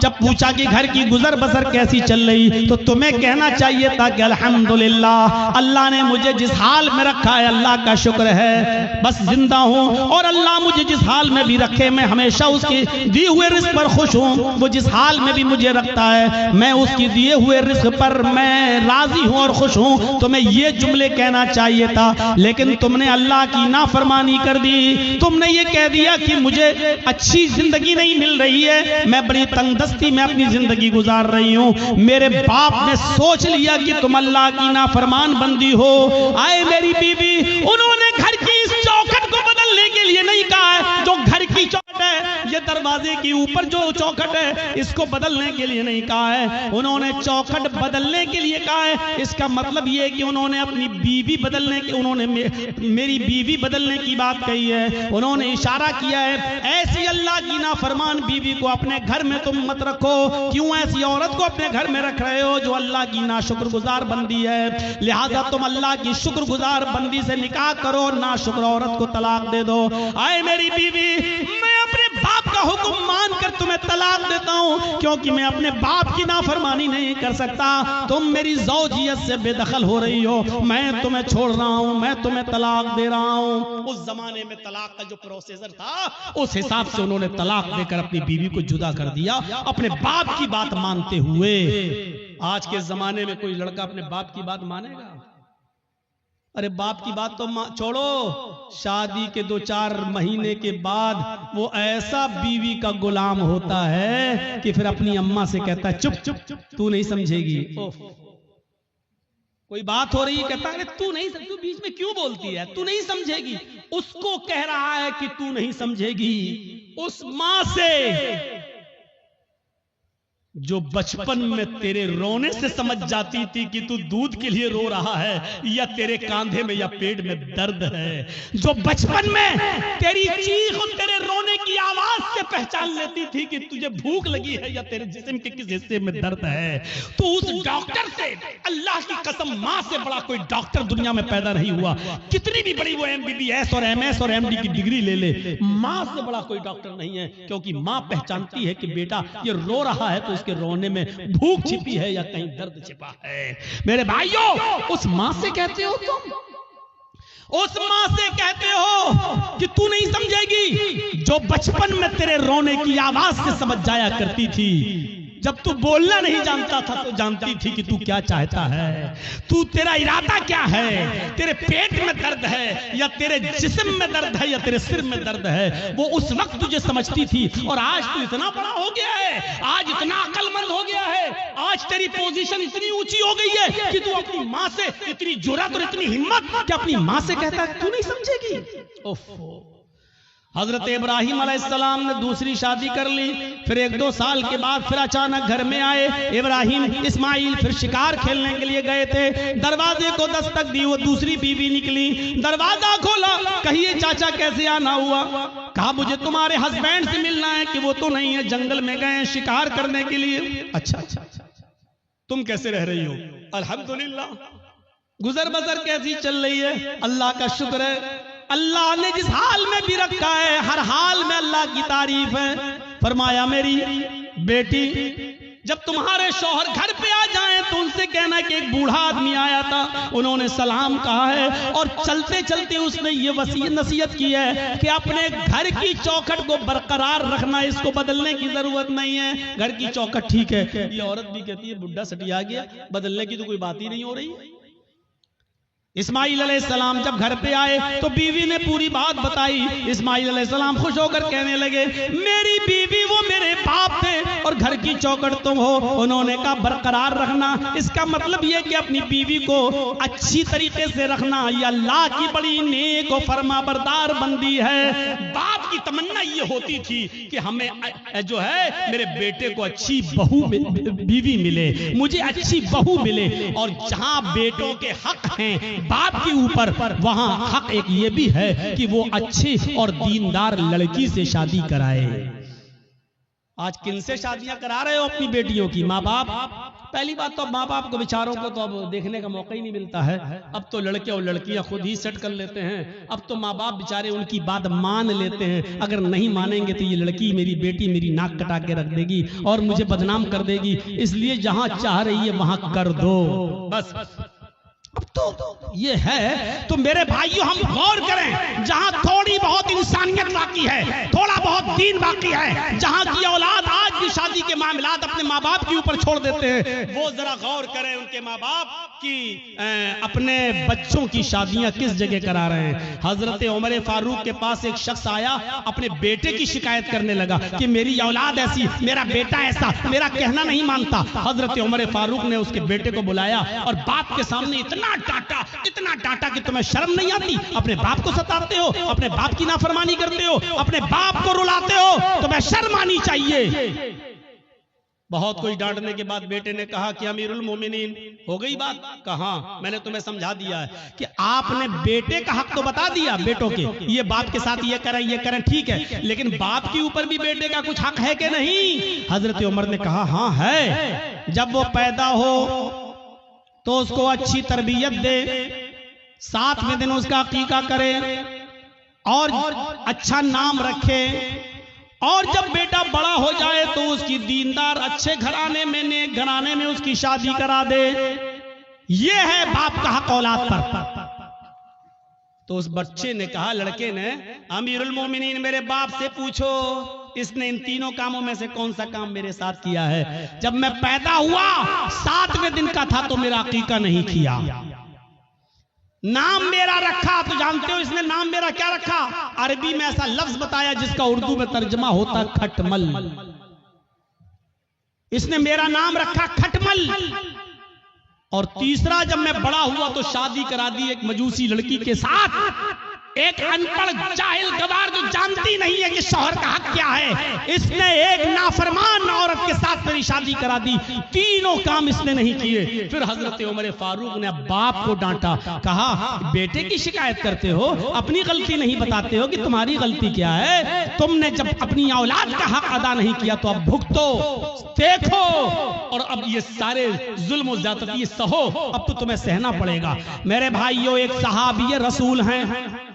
जब पूछा कि घर की गुजर बसर कैसी चल रही, तो तुम्हें कहना चाहिए था कि अल्हम्दुलिल्लाह, अल्लाह ने मुझे जिस हाल में रखा है अल्लाह का शुक्र है, बस जिंदा हूँ, और अल्लाह मुझे जिस हाल में भी रखे मैं हमेशा उसके दिए हुए रिस्क पर खुश हूँ। वो जिस हाल में भी मुझे रखता है मैं उसकी दिए हुए रिस्क पर मैं राजी हूँ और खुश हूँ। तुम्हें ये जुमले कहना चाहिए था, लेकिन तुमने अल्लाह की नाफरमानी कर दी। तुमने ये कह दिया कि मुझे अच्छी जिंदगी नहीं मिल रही है, मैं बड़ी तंगदस्ती में अपनी जिंदगी गुजार रही हूं। मेरे बाप ने सोच लिया कि तुम अल्लाह की नाफरमान बंदी हो। आए मेरी बीवी, उन्होंने घर की इस चौखट को बदलने के लिए नहीं कहा है, जो घर की चौखट है, ये दरवाजे के ऊपर जो चौखट है, इसको बदलने के लिए नहीं कहा है, उन्होंने चौखट बदलने के लिए कहा है। इसका मतलब ये है कि उन्होंने अपनी बीवी बदलने की, उन्होंने मेरी बीवी बदलने की बात कही है। उन्होंने इशारा किया है ऐसी अल्लाह की नाफरमान बीवी को अपने घर में तुम मत रखो। क्यों ऐसी औरत को अपने घर में रख रहे हो जो अल्लाह की नाशुक्रगुजार बंदी है? लिहाजा तुम अल्लाह की शुक्रगुजार बंदी से निकाह करो, नाशुक्र औरत को तलाक दे दो। आए मेरी बीवी, मैं अपने बाप का हुक्म मानकर तुम्हें तलाक देता हूं। हूं क्योंकि मैं अपने बाप की नाफरमानी नहीं कर सकता। तुम मेरी ज़ौजियत से बेदखल हो रही हो, मैं तुम्हें छोड़ रहा हूं, मैं तुम्हें तलाक दे रहा हूं। उस जमाने में तलाक का जो प्रोसीजर था उस हिसाब से उन्होंने तलाक देकर अपनी बीवी को जुदा कर दिया, अपने बाप की बात मानते हुए। आज के जमाने में कोई लड़का अपने बाप की बात मानेगा? अरे बाप की बात तो छोड़ो, शादी के 2-4 महीने के बाद वो ऐसा बीवी का गुलाम होता है कि फिर अपनी अम्मा से कहता है चुप चुप तू नहीं समझेगी। कोई बात हो रही है, कहता है तू नहीं समझ, तू बीच में क्यों बोलती है, तू नहीं समझेगी। उसको कह रहा है कि तू नहीं समझेगी। उस मां से जो बचपन में तेरे रोने से समझ जाती थी कि तू दूध के लिए रो रहा है या तेरे कांधे में या पेट में दर्द है, जो बचपन में तेरी चीख और तेरे रोने की आवाज से पहचान लेती थी कि तुझे भूख लगी है या तेरे जिस्म के किस हिस्से में दर्द है, तो उस डॉक्टर से, अल्लाह की कसम मां से बड़ा कोई डॉक्टर दुनिया में पैदा नहीं हुआ। कितनी भी बड़ी वो MBBS और MS और MD की डिग्री ले ले, मां से बड़ा कोई डॉक्टर नहीं है। क्योंकि मां पहचानती है कि बेटा ये रो रहा है तो के रोने में भूख छिपी है या कहीं दर्द छिपा है। मेरे भाइयों, उस मां से कहते हो तुम, उस मां से कहते हो कि तू नहीं समझेगी, जो बचपन में तेरे रोने की आवाज से समझ जाया करती थी। जब तू बोलना नहीं जानता था तो जानती थी कि तू क्या चाहता है, तू तेरा इरादा क्या है, तेरे पेट में दर्द है या तेरे जिस्म में दर्द है या तेरे सिर में दर्द है, वो उस वक्त तुझे समझती थी। और आज तू इतना बड़ा हो गया है, आज इतना अक्लमंद हो गया है, आज तेरी पोजीशन इतनी ऊंची हो गई है कि तू अपनी मां से इतनी जुर्रत और इतनी हिम्मत कि अपनी मां से कहता है तू नहीं समझेगी। ओफो, हजरत इब्राहिम अलैहिस्सलाम ने दूसरी शादी कर ली, फिर 1-2 साल के बाद फिर अचानक घर में आए इब्राहिम। इस्माइल फिर शिकार खेलने के लिए गए थे, दरवाजे को दस्तक दी, वो दूसरी बीवी निकली, दरवाजा खोला, कहिए चाचा कैसे आना हुआ? कहा मुझे तुम्हारे हस्बैंड से मिलना है। कि वो तो नहीं है, जंगल में गए शिकार करने के लिए। अच्छा, तुम कैसे रह रही हो? अल्हम्दुलिल्लाह, गुजर बसर कैसी चल रही है? अल्लाह का शुक्र है, अल्लाह ने जिस हाल में भी रखा है हर हाल में अल्लाह की तारीफ है। फरमाया मेरी बेटी, जब तुम्हारे शौहर घर पे आ जाएं तो उनसे कहना कि एक बूढ़ा आदमी आया था, उन्होंने सलाम कहा है और चलते चलते उसने ये वसीयत नसीहत की है कि अपने घर की चौखट को बरकरार रखना, इसको बदलने की जरूरत नहीं है। घर की चौखट ठीक है। ये औरत भी कहती है बुढ़ा सटिया गया, बदलने की तो कोई बात ही नहीं हो रही। इस्माइल अलैहिस्सलाम जब घर पे आए तो बीवी ने पूरी बात बताई। इस्माइल अलैहिस्सलाम खुश होकर कहने लगे मेरी बीवी वो मेरे बाप थे और घर की चौखट तुम हो। उन्होंने कहा बरकरार रखना, इसका मतलब ये कि अपनी बीवी को अच्छी तरीके से रखना, ये अल्लाह की बड़ी नेक और फरमाबरदार बंदी है। बाप की तमन्ना ये होती थी कि हमें जो है मेरे बेटे को अच्छी बहू बीवी मिले, मुझे अच्छी बहू मिले। और जहां बेटों के हक हैं बाप के ऊपर, वहां हक एक ये भी है कि वो अच्छी और दीनदार लड़की से शादी कराए। आज किन से शादियां करा रहे हो अपनी बेटियों की? माँ बाप। पहली बात तो माँ बाप को बेचारों को तो अब देखने का मौका ही नहीं मिलता है। अब तो लड़के और लड़कियां खुद ही सेट कर लेते हैं। अब तो माँ बाप बेचारे उनकी बात मान लेते हैं। अगर नहीं मानेंगे तो ये लड़की मेरी बेटी मेरी नाक कटा के रख देगी और मुझे बदनाम कर देगी, इसलिए जहां चाह रही है वहां कर दो बस। अब तो ये है। तो मेरे भाइयों हम गौर करें, जहां थोड़ी बहुत इंसानियत बाकी है, थोड़ा बहुत दीन बाकी है, जहां की औलाद आज भी शादी के मामलात अपने माँ बाप के ऊपर छोड़ देते हैं, वो जरा गौर करें उनके माँ बाप की अपने बच्चों की शादियां किस जगह करा रहे हैं। हजरत उमर फारूक के पास एक शख्स आया, अपने बेटे की शिकायत करने लगा कि मेरी औलाद ऐसी, मेरा बेटा ऐसा, मेरा कहना नहीं मानता। हजरत उमर फारूक ने उसके बेटे को बुलाया और बाप के सामने इतना डांटा कि तुम्हें शर्म नहीं आती? अपने बाप को सताते हो, अपने बाप की नाफरमानी करते हो, अपने बाप को रुलाते हो, तुम्हें शर्म आनी चाहिए। बहुत कोई डांटने के बाद बेटे ने कहा कि अमीरुल मोमिनीन हो गई बात? कहा मैंने तुम्हें समझा दिया है कि आपने बेटे का हक तो बता दिया, बेटों के ये बाप के साथ ये करें ठीक है, लेकिन बाप के ऊपर भी बेटे का कुछ हक है कि नहीं? हजरत उमर ने कहा हाँ है। जब वो पैदा हो तो उसको अच्छी तरबियत दे, 7वें दिन उसका अकीका करे और अच्छा नाम रखे और जब बेटा बड़ा हो जाए तो उसकी दीनदार अच्छे घराने में, नेक घराने में उसकी शादी करा दे। ये है बाप का हक औलाद पर। तो उस बच्चे ने कहा, लड़के ने, अमीरुल मोमिनीन मेरे बाप से पूछो इसने इन तीनों कामों में से कौन सा काम मेरे साथ किया है। जब मैं पैदा हुआ 7वें दिन का था तो मेरा अकीका नहीं किया। नाम मेरा रखा, तो जानते हो इसने नाम मेरा क्या रखा? अरबी में ऐसा लफ्ज बताया जिसका उर्दू में तर्जमा होता खटमल। इसने मेरा नाम रखा खटमल। और तीसरा, जब मैं बड़ा हुआ तो शादी करा दी एक मजूसी लड़की के साथ। एक अनपढ़ जाहिल गवार जो जानती नहीं है कि शौहर का हक क्या है, इसने एक नाफरमान औरत के साथ मेरी शादी करा दी। तीनों काम इसने नहीं किए। फिर हजरत उमर फारूक ने बाप को डांटा, कहा बेटे की शिकायत करते हो, अपनी गलती नहीं बताते हो कि तुम्हारी गलती क्या है। तुमने जब अपनी औलाद का हक अदा नहीं किया तो अब भुगतो, देखो, और अब ये सारे जुल्म और ज्यादती सहो, अब तो तुम्हें सहना पड़ेगा। मेरे भाइयों, एक सहाबी रसूल हैं,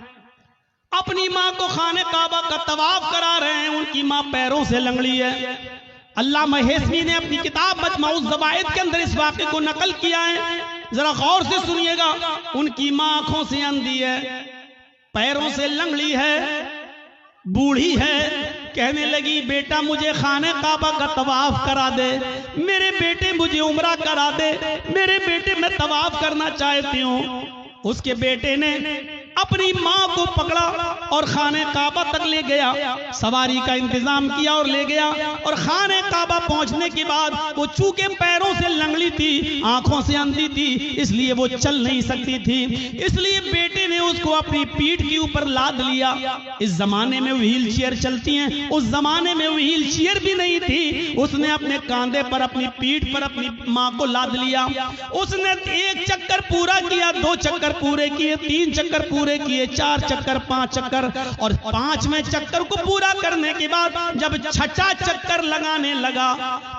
अपनी माँ को खाने काबा का तवाफ करा रहे हैं। उनकी माँ पैरों से लंगड़ी है। अल्लाह महेशमी ने अपनी किताब मजमाउज़ ज़वाइद के अंदर इस वाक़े को नकल किया है, जरा गौर से सुनिएगा। उनकी माँ आंखों से अंधी है, पैरों से लंगड़ी है, बूढ़ी है। कहने लगी, बेटा मुझे खाने काबा का तवाफ करा दे, मेरे बेटे मुझे उम्रा करा दे, मेरे बेटे मैं तवाफ करना चाहती हूँ। उसके बेटे ने अपनी माँ को पकड़ा और खाने काबा तक ले गया, सवारी का इंतजाम किया और ले गया। और खाने काबा पहुंचने के बाद वो चूंकि पैरों से लंगड़ी थी, आंखों से अंधी थी, इसलिए वो चल नहीं सकती थी। इसलिए बेटे ने उसको अपनी पीठ के ऊपर लाद लिया। इस जमाने में व्हील चेयर चलती हैं, उस जमाने में व्हील चेयर भी नहीं थी। उसने अपने कांधे पर, अपनी पीठ पर अपनी माँ को लाद लिया। उसने 1 चक्कर पूरा किया, 2 चक्कर पूरे किए, 3 चक्कर पूरे किए, 4 चक्कर, 5 चक्कर, और 5वें चक्कर को पूरा करने के बाद जब 6ठा चक्कर लगाने लगा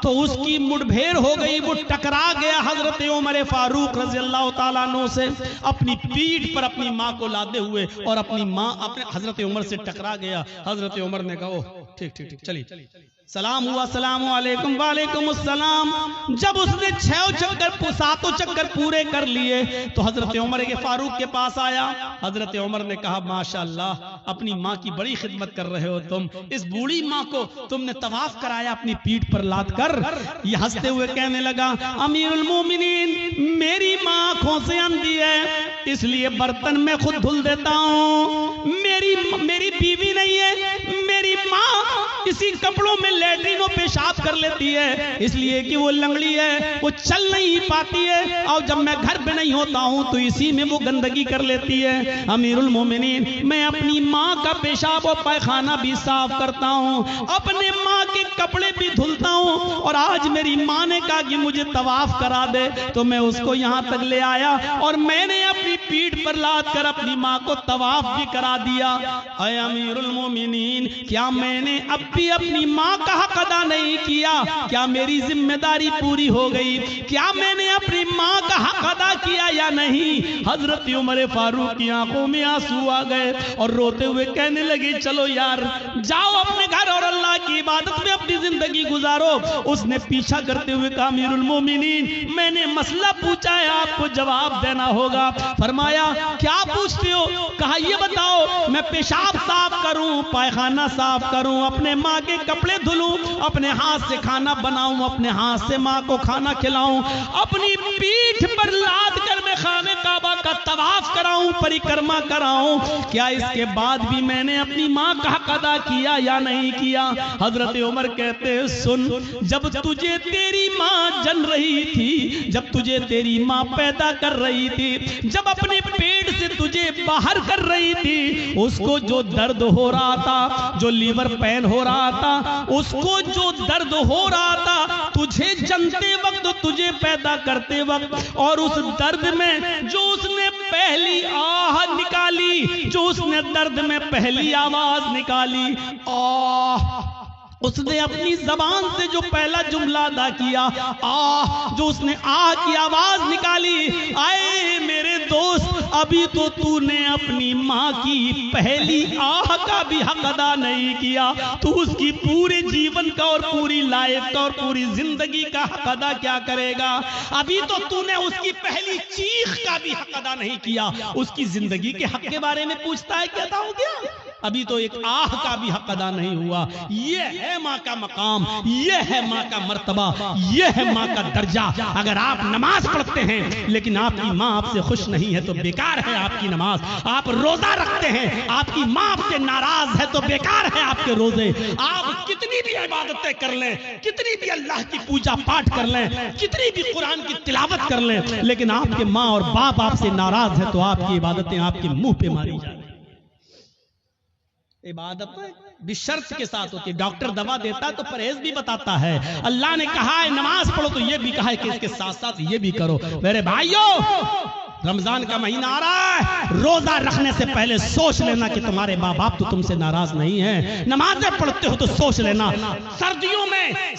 तो उसकी मुठभेड़ हो गई। वो टकरा गया हजरत उमर फारूक रज़ी अल्लाह ताला अन्हु से, अपनी पीठ पर अपनी माँ को लादे हुए, और अपनी माँ अपने हजरत उमर से टकरा गया। हजरत उमर ने कहा, ठीक ठीक ठीक, चलिए, सलाम हुआ, सलाम वालेकुम, वालेकुम अस्सलाम। जब उसने 6 चक्कर 7 चक्कर पूरे कर लिए तो हजरत उमर के फारूक के पास आया। हजरत उमर ने कहा, माशाअल्लाह, अपनी माँ की बड़ी खिदमत कर रहे हो तुम। इस बूढ़ी माँ को तुमने तवाफ कराया अपनी पीठ पर लाद कर। ये हंसते हुए कहने लगा, अमीरुल मोमिनीन मेरी माँ आंखों से अंधी है, इसलिए बर्तन में खुद धुल देता हूँ। मेरी बीवी नहीं है, मेरी माँ इसी कपड़ों में लैट्रिनों पेशाब कर लेती है, इसलिए कि वो लंगड़ी है, वो चल नहीं पाती है, और जब मैं घर पे नहीं होता हूँ तो इसी में वो गंदगी कर लेती है। अमीरुल मोमिनीन मैं अपनी माँ का पेशाब और पैखाना भी साफ करता हूँ, अपने माँ के कपड़े भी धुलता हूँ, और आज मेरी माँ ने कहा कि मुझे तवाफ करा दे तो मैं उसको यहाँ तक ले आया और मैंने अपनी पीठ पर लाद कर अपनी माँ को तवाफ भी करा दिया। ऐ अमीरुल मोमिनीन, क्या मैंने अब भी अपनी माँ का हक अदा नहीं किया? क्या मेरी जिम्मेदारी पूरी हो गई? क्या मैंने अपनी माँ का हक अदा किया या नहीं? हजरत उमर फारूक की आंखों में आंसू आ गए और रोते हुए कहने लगे, चलो यार, जाओ अपने घर और अल्लाह की इबादत में अपनी जिंदगी गुजारो। उसने पीछा करते हुए कहा, अमीरुल मोमिनीन मैंने मसला पूछा है, आपको जवाब देना होगा। फरमाया, क्या पूछते हो? कहा, ये बताओ, मैं पेशाब साफ करूं, पैखाना साफ करूं, अपने माँ के कपड़े धुलूं, अपने हाथ से खाना बनाऊं, अपने हाथ से माँ को खाना खिलाऊं, अपनी पीठ पर लाद कर मैं खाने काबा का तवाफ कराऊं, परिक्रमा कराऊं, क्या इसके बाद भी मैंने अपनी माँ का हक अदा किया या नहीं किया? हजरत उमर कहते हैं, सुन, जब तुझे तेरी माँ जन रही थी, जब तुझे तेरी माँ पैदा कर रही थी, जब अपने पेट से तुझे बाहर कर रही थी, उसको जो दर्द हो रहा था, जो लीवर पेन हो रहा था, उसको जो दर्द हो रहा था तुझे जनते वक्त, तुझे पैदा करते वक्त, और उस दर्द में जो उसने पहली आह निकाली, जो उसने दर्द में पहली आवाज निकाली, आह, उसने अपनी जबान से जो पहला जुमला अदा किया, जो उसने आह की आवाज निकाली, आए मेरे दोस्त, अभी तो तूने अपनी माँ की पहली आह का भी हक अदा नहीं किया, तू उसकी पूरे जीवन का और पूरी लाइफ का और पूरी जिंदगी का हक अदा क्या करेगा? अभी तो तूने उसकी पहली चीख का भी हक अदा नहीं किया, उसकी जिंदगी के हक के बारे में पूछता है, क्या अदा हो गया? अभी तो एक आह का भी हक अदा नहीं हुआ। ये है माँ का मकाम, ये है माँ का मर्तबा, ये है माँ का दर्जा। अगर आप नमाज पढ़ते हैं लेकिन आपकी माँ आपसे खुश नहीं है तो बेकार है आपकी नमाज। आप रोजा रखते हैं, आपकी माँ आपसे नाराज है तो बेकार है आपके रोजे। आप कितनी भी इबादतें कर लें, कितनी भी अल्लाह की पूजा पाठ कर लें, कितनी भी कुरान की तिलावत कर लें, लेकिन आपके माँ और बाप आपसे नाराज है तो आपकी इबादतें आपके मुंह पे मारी जाए। इबादत भी शर्त के साथ होती है। डॉक्टर दवा देता है तो परहेज भी बताता है। अल्लाह ने कहा है नमाज पढ़ो तो ये भी कहा है कि इसके साथ साथ ये भी करो। मेरे भाइयों, रमजान का महीना आ रहा है, रोजा रखने से पहले सोच लेना कि तुम्हारे माँ बाप तो तुमसे नाराज नहीं है। नमाजें पढ़ते हो तो सोच लेना, सर्दियों में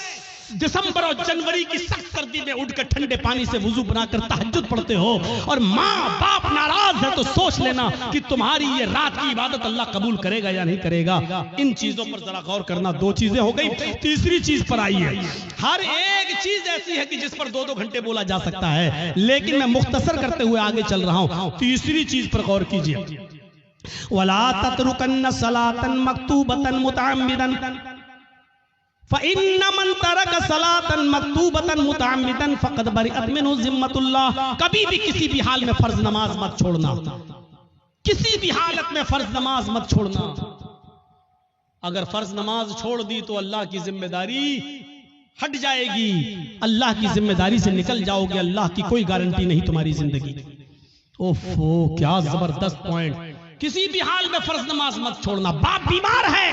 दिसंबर और जनवरी की सख्त सर्दी में उठकर ठंडे पानी से वुजू बनाकर तहज्जुद पढ़ते हो और माँ बाप नाराज है तो सोच लेना कि तुम्हारी ये रात की इबादत अल्लाह कबूल करेगा या नहीं करेगा। इन चीजों पर जरा गौर करना। दो चीजें हो गई, तीसरी चीज पर आई है। हर एक चीज ऐसी है कि जिस पर 2-2 घंटे बोला जा सकता है, लेकिन मैं मुख्तसर करते हुए आगे चल रहा हूं। तीसरी चीज पर गौर कीजिए। वला ततरुकन्न सलातन मक्तूबतन मुतअम्मिदन फ़इन्न मन तरक सलातन मक्तूबतन मुतअम्मिदन फ़क़द बरिअत मिन्हु ज़िम्मतुल्लाह। कभी भी किसी भी हाल में फर्ज नमाज मत छोड़ना, किसी भी हालत में फर्ज नमाज मत छोड़ना। अगर फर्ज नमाज छोड़ दी तो अल्लाह की जिम्मेदारी हट जाएगी, अल्लाह की जिम्मेदारी से निकल जाओगे, अल्लाह की कोई गारंटी नहीं तुम्हारी जिंदगी। ओफो, क्या जबरदस्त पॉइंट। किसी भी हाल में फर्ज नमाज मत छोड़ना। बाप बीमार है,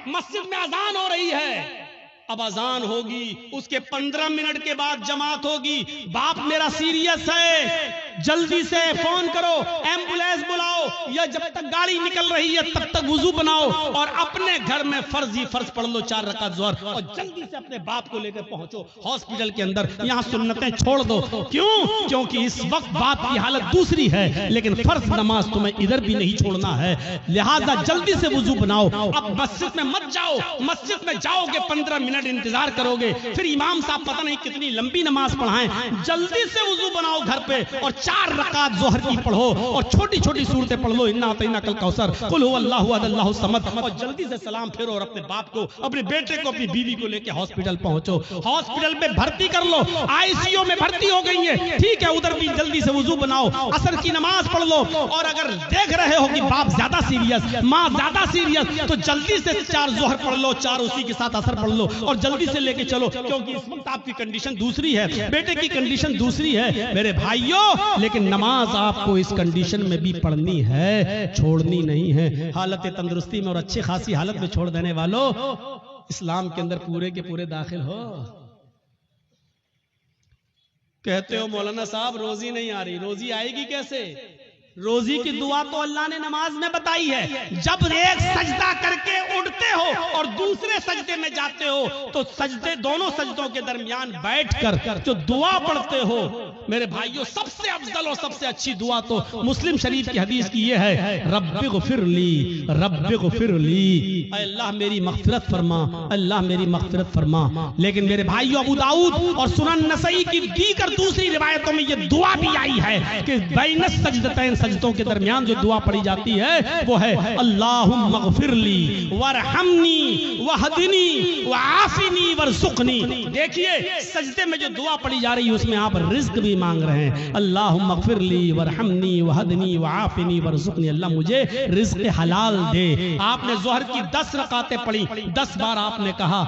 मस्जिद में अजान हो रही है, अब अजान होगी, उसके 15 मिनट के बाद जमात होगी। बाप मेरा सीरियस है, जल्दी से फोन करो, एम्बुलेंस बुलाओ, या जब तक गाड़ी निकल रही है तब तक वुजू बनाओ और अपने घर में फर्ज ही फर्ज पढ़ लो, 4 रकात ज़ोहर, और जल्दी से अपने बाप को लेकर पहुंचो हॉस्पिटल के अंदर। यहाँ सुन्नतें छोड़ दो। क्यों? क्योंकि इस वक्त बाप की हालत दूसरी है, लेकिन फर्ज नमाज तुम्हें इधर भी नहीं छोड़ना है। लिहाजा जल्दी से वुजू बनाओ। अब मस्जिद में मत जाओ, मस्जिद में जाओगे 15 मिनट इंतजार करोगे, फिर इमाम साहब पता नहीं कितनी लंबी नमाज पढ़ाएं। जल्दी से वुजू बनाओ घर पे और 4 रकात ज़ोहर की पढ़ो और छोटी छोटी सूरतें पढ़ लो, इन्ना अतैना कल कौसर, कुल हुवल्लाहु अहद अल्लाहु समद, और जल्दी से सलाम फेरो और अपने बाप को, अपने बेटे को, अपनी बीवी को लेकर हॉस्पिटल पहुंचो। हॉस्पिटल में भर्ती कर लो, आईसीयू में भर्ती हो गई है, ठीक है, उधर भी जल्दी से वुजू बनाओ, असर की नमाज पढ़ लो। और अगर देख रहे हो कि बाप ज्यादा सीरियस, माँ ज्यादा सीरियस, तो जल्दी से 4 ज़ोहर पढ़ लो, 4 उसी के साथ असर पढ़ लो और जल्दी से लेके चलो, क्योंकि इस वक्त आपकी कंडीशन दूसरी है, बेटे की कंडीशन दूसरी है। मेरे भाइयों, लेकिन नमाज आपको इस कंडीशन में भी पढ़नी है, छोड़नी नहीं है। हालत तंदुरुस्ती में और अच्छी खासी हालत में छोड़ देने वालों, इस्लाम के अंदर पूरे के पूरे दाखिल हो। कहते हो मौलाना साहब रोजी नहीं आ रही, रोजी आएगी कैसे? रोजी की दुआ तो अल्लाह ने नमाज में बताई है। जब एक सजदा करके उठते हो और दूसरे सजदे में जाते हो तो सजदे, दोनों सजदों के दरमियान बैठकर जो दुआ पढ़ते हो, मेरे भाइयों, सबसे अफजल और सबसे अच्छी दुआ तो मुस्लिम शरीफ की हदीस की ये है, रब्बिग़फिरली रब्बिग़फिरली, अल्लाह मेरी मग़फ़िरत फरमा, अल्लाह मेरी मग़फ़िरत फरमा। लेकिन मेरे भाइयों, अबू दाऊद और सुनन नसई की दीगर दूसरी रिवायतों में ये दुआ भी आई है कि बैन सजदतैन, सजदों के दरमियान जो दुआ पढ़ी जाती है वो है अल्लाहुम्मा ग़फ़िरली वरहमनी वहदिनी वआफ़िनी वरज़ुक़नी। देखिए, सजदे में जो दुआ पढ़ी जा रही है उसमें आप रिज़्क़ भी मांग रहे हैं। अल्लाहुम्मा ग़फ़िरली वरहमनी वहदिनी वआफ़िनी वरज़ुक़नी, अल्लाह मुझे रिज़्क़ हलाल दे। आपने ज़ोहर की 10 रकातें पढ़ी, 10 बार आपने कहा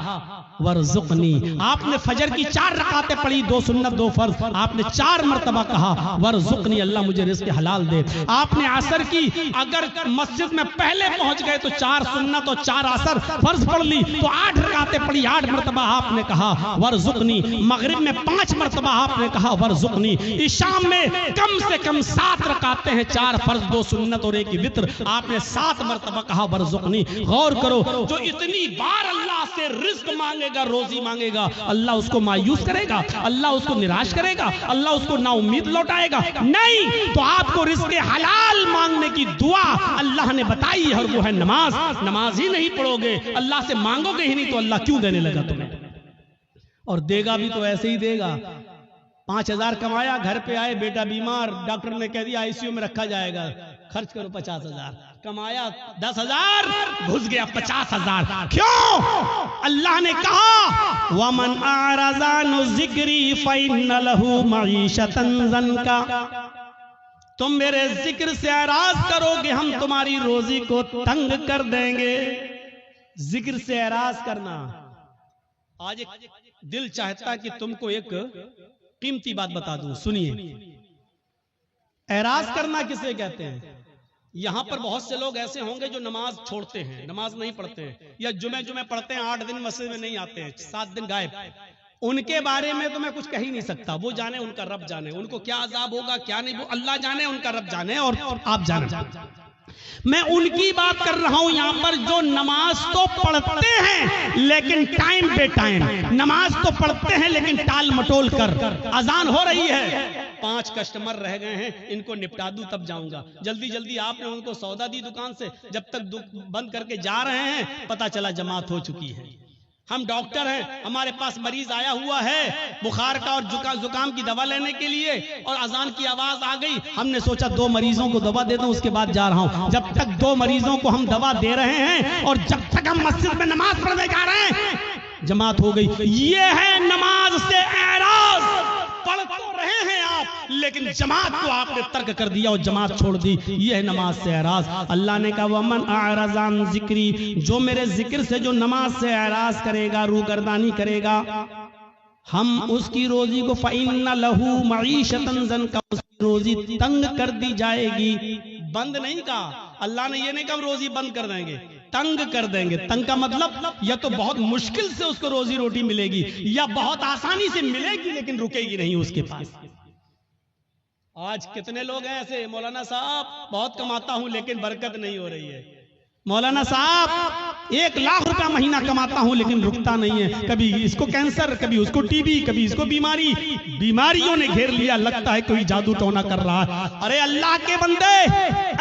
वरज़ुक़नी। आपने फजर की 4 रकातें पढ़ी, 2 सुन्नत 2 फर्ज, आपने 4 मरतबा कहा वरज़ुक़नी, अल्लाह मुझे रिज़्क़ हलाल दे। आपने असर की, अगर मस्जिद में पहले पहुंच गए तो 4 सुन्नत और 4 असर फर्ज पढ़ ली तो 8 रकातें पढ़ी, 8 मरतबा आपने कहा वरज़ुक़नी। मगरिब में 5 मरतबा आपने कहा वरज़ुक़नी। इशाम में कम से कम 7 रकातें हैं, 4 फर्ज 2 सुन्नत और 1 वित्र, आपने 7 मरतबा कहा वरज़ुक़नी। गौर करो, जो इतनी बार अल्लाह से रिस्क मांगेगा, रोजी मांगेगा, अल्लाह उसको मायूस करेगा, अल्लाह उसको निराश करेगा, अल्लाह उसको नाउम्मीद लौटाएगा? नहीं। तो आपको रिस्क हलाल मांगने की दुआ अल्लाह ने बताई है, और वो है नमाज। नमाज ही नहीं पढ़ोगे, अल्लाह से मांगोगे ही नहीं, तो अल्लाह क्यों देने लगा तुम्हें? और देगा भी तो ऐसे ही देगा। 5,000 कमाया, घर पे आए, बेटा बीमार, डॉक्टर ने कह दिया आईसीयू में रखा जाएगा, खर्च करो 50,000। कमाया 10,000, घुस गया 50,000। क्यों? अल्लाह ने कहा वमन आरज़ा अन ज़िक्री फ़इन्न लहू मईशतन ज़न्का, तुम मेरे जिक्र से एराज करोगे, हम तुम्हारी रोजी को तंग कर देंगे। जिक्र से एराज करना। आज एक दिल चाहता कि तुमको एक कीमती बात बता दूं, सुनिए। एराज करना किसे कहते हैं? यहां पर बहुत से लोग ऐसे होंगे जो नमाज छोड़ते हैं, नमाज नहीं पढ़ते हैं, या जुमे पढ़ते हैं, 8 दिन मस्जिद में नहीं आते हैं, 7 दिन गायब। उनके बारे में तो मैं कुछ कह ही नहीं सकता, वो जाने, उनका रब जाने, उनको क्या अजाब होगा क्या नहीं, वो अल्लाह जाने, उनका रब जाने, और आप जाने। मैं उनकी बात कर रहा हूं यहां पर जो नमाज तो पढ़ते हैं लेकिन टाइम पे टाइम, नमाज तो पढ़ते हैं लेकिन टाल मटोल कर। अजान हो रही है, 5 कस्टमर रह गए हैं, इनको निपटा दूं तब जाऊंगा। जल्दी जल्दी आपने उनको सौदा दी दुकान से, जब तक बंद करके जा रहे हैं पता चला जमात हो चुकी है। हम डॉक्टर हैं, हमारे पास मरीज आया हुआ है बुखार का और जुकाम की दवा लेने के लिए, और अजान की आवाज आ गई, हमने सोचा 2 मरीजों को दवा दे दूं, उसके बाद जा रहा हूं। जब तक 2 मरीजों को हम दवा दे रहे हैं और जब तक हम मस्जिद में नमाज पढ़ने जा रहे हैं, जमात हो गई। ये है नमाज से एराज। पढ़ तो रहे हैं आप, लेकिन जमात को आपने तर्क कर दिया और जमात छोड़ दी, ये है नमाज से एराज। अल्लाह ने कहा वमन आरज़ा अन ज़िक्री, जो मेरे जिक्र से जो नमाज से एराज करेगा, रूगर्दानी करेगा, हम उसकी रोजी को फ़इन्न लहू मईशतन ज़न्का, उसकी रोजी तंग कर दी जाएगी। बंद नहीं कहा अल्लाह ने, ये नहीं कहा रोजी बंद कर देंगे, तंग कर देंगे। तंग का मतलब या तो बहुत मुश्किल से उसको रोजी रोटी मिलेगी, या बहुत आसानी से मिलेगी लेकिन रुकेगी नहीं उसके पास। आज कितने लोग हैं ऐसे, मौलाना साहब बहुत कमाता हूं लेकिन बरकत नहीं हो रही है, मौलाना साहब 1 लाख रुपया महीना कमाता हूं लेकिन रुकता नहीं है, कभी इसको कैंसर, कभी उसको टीबी, कभी इसको बीमारी, बीमारियों ने घेर लिया, लगता है कोई जादू टोना कर रहा है। अरे अल्लाह के बंदे,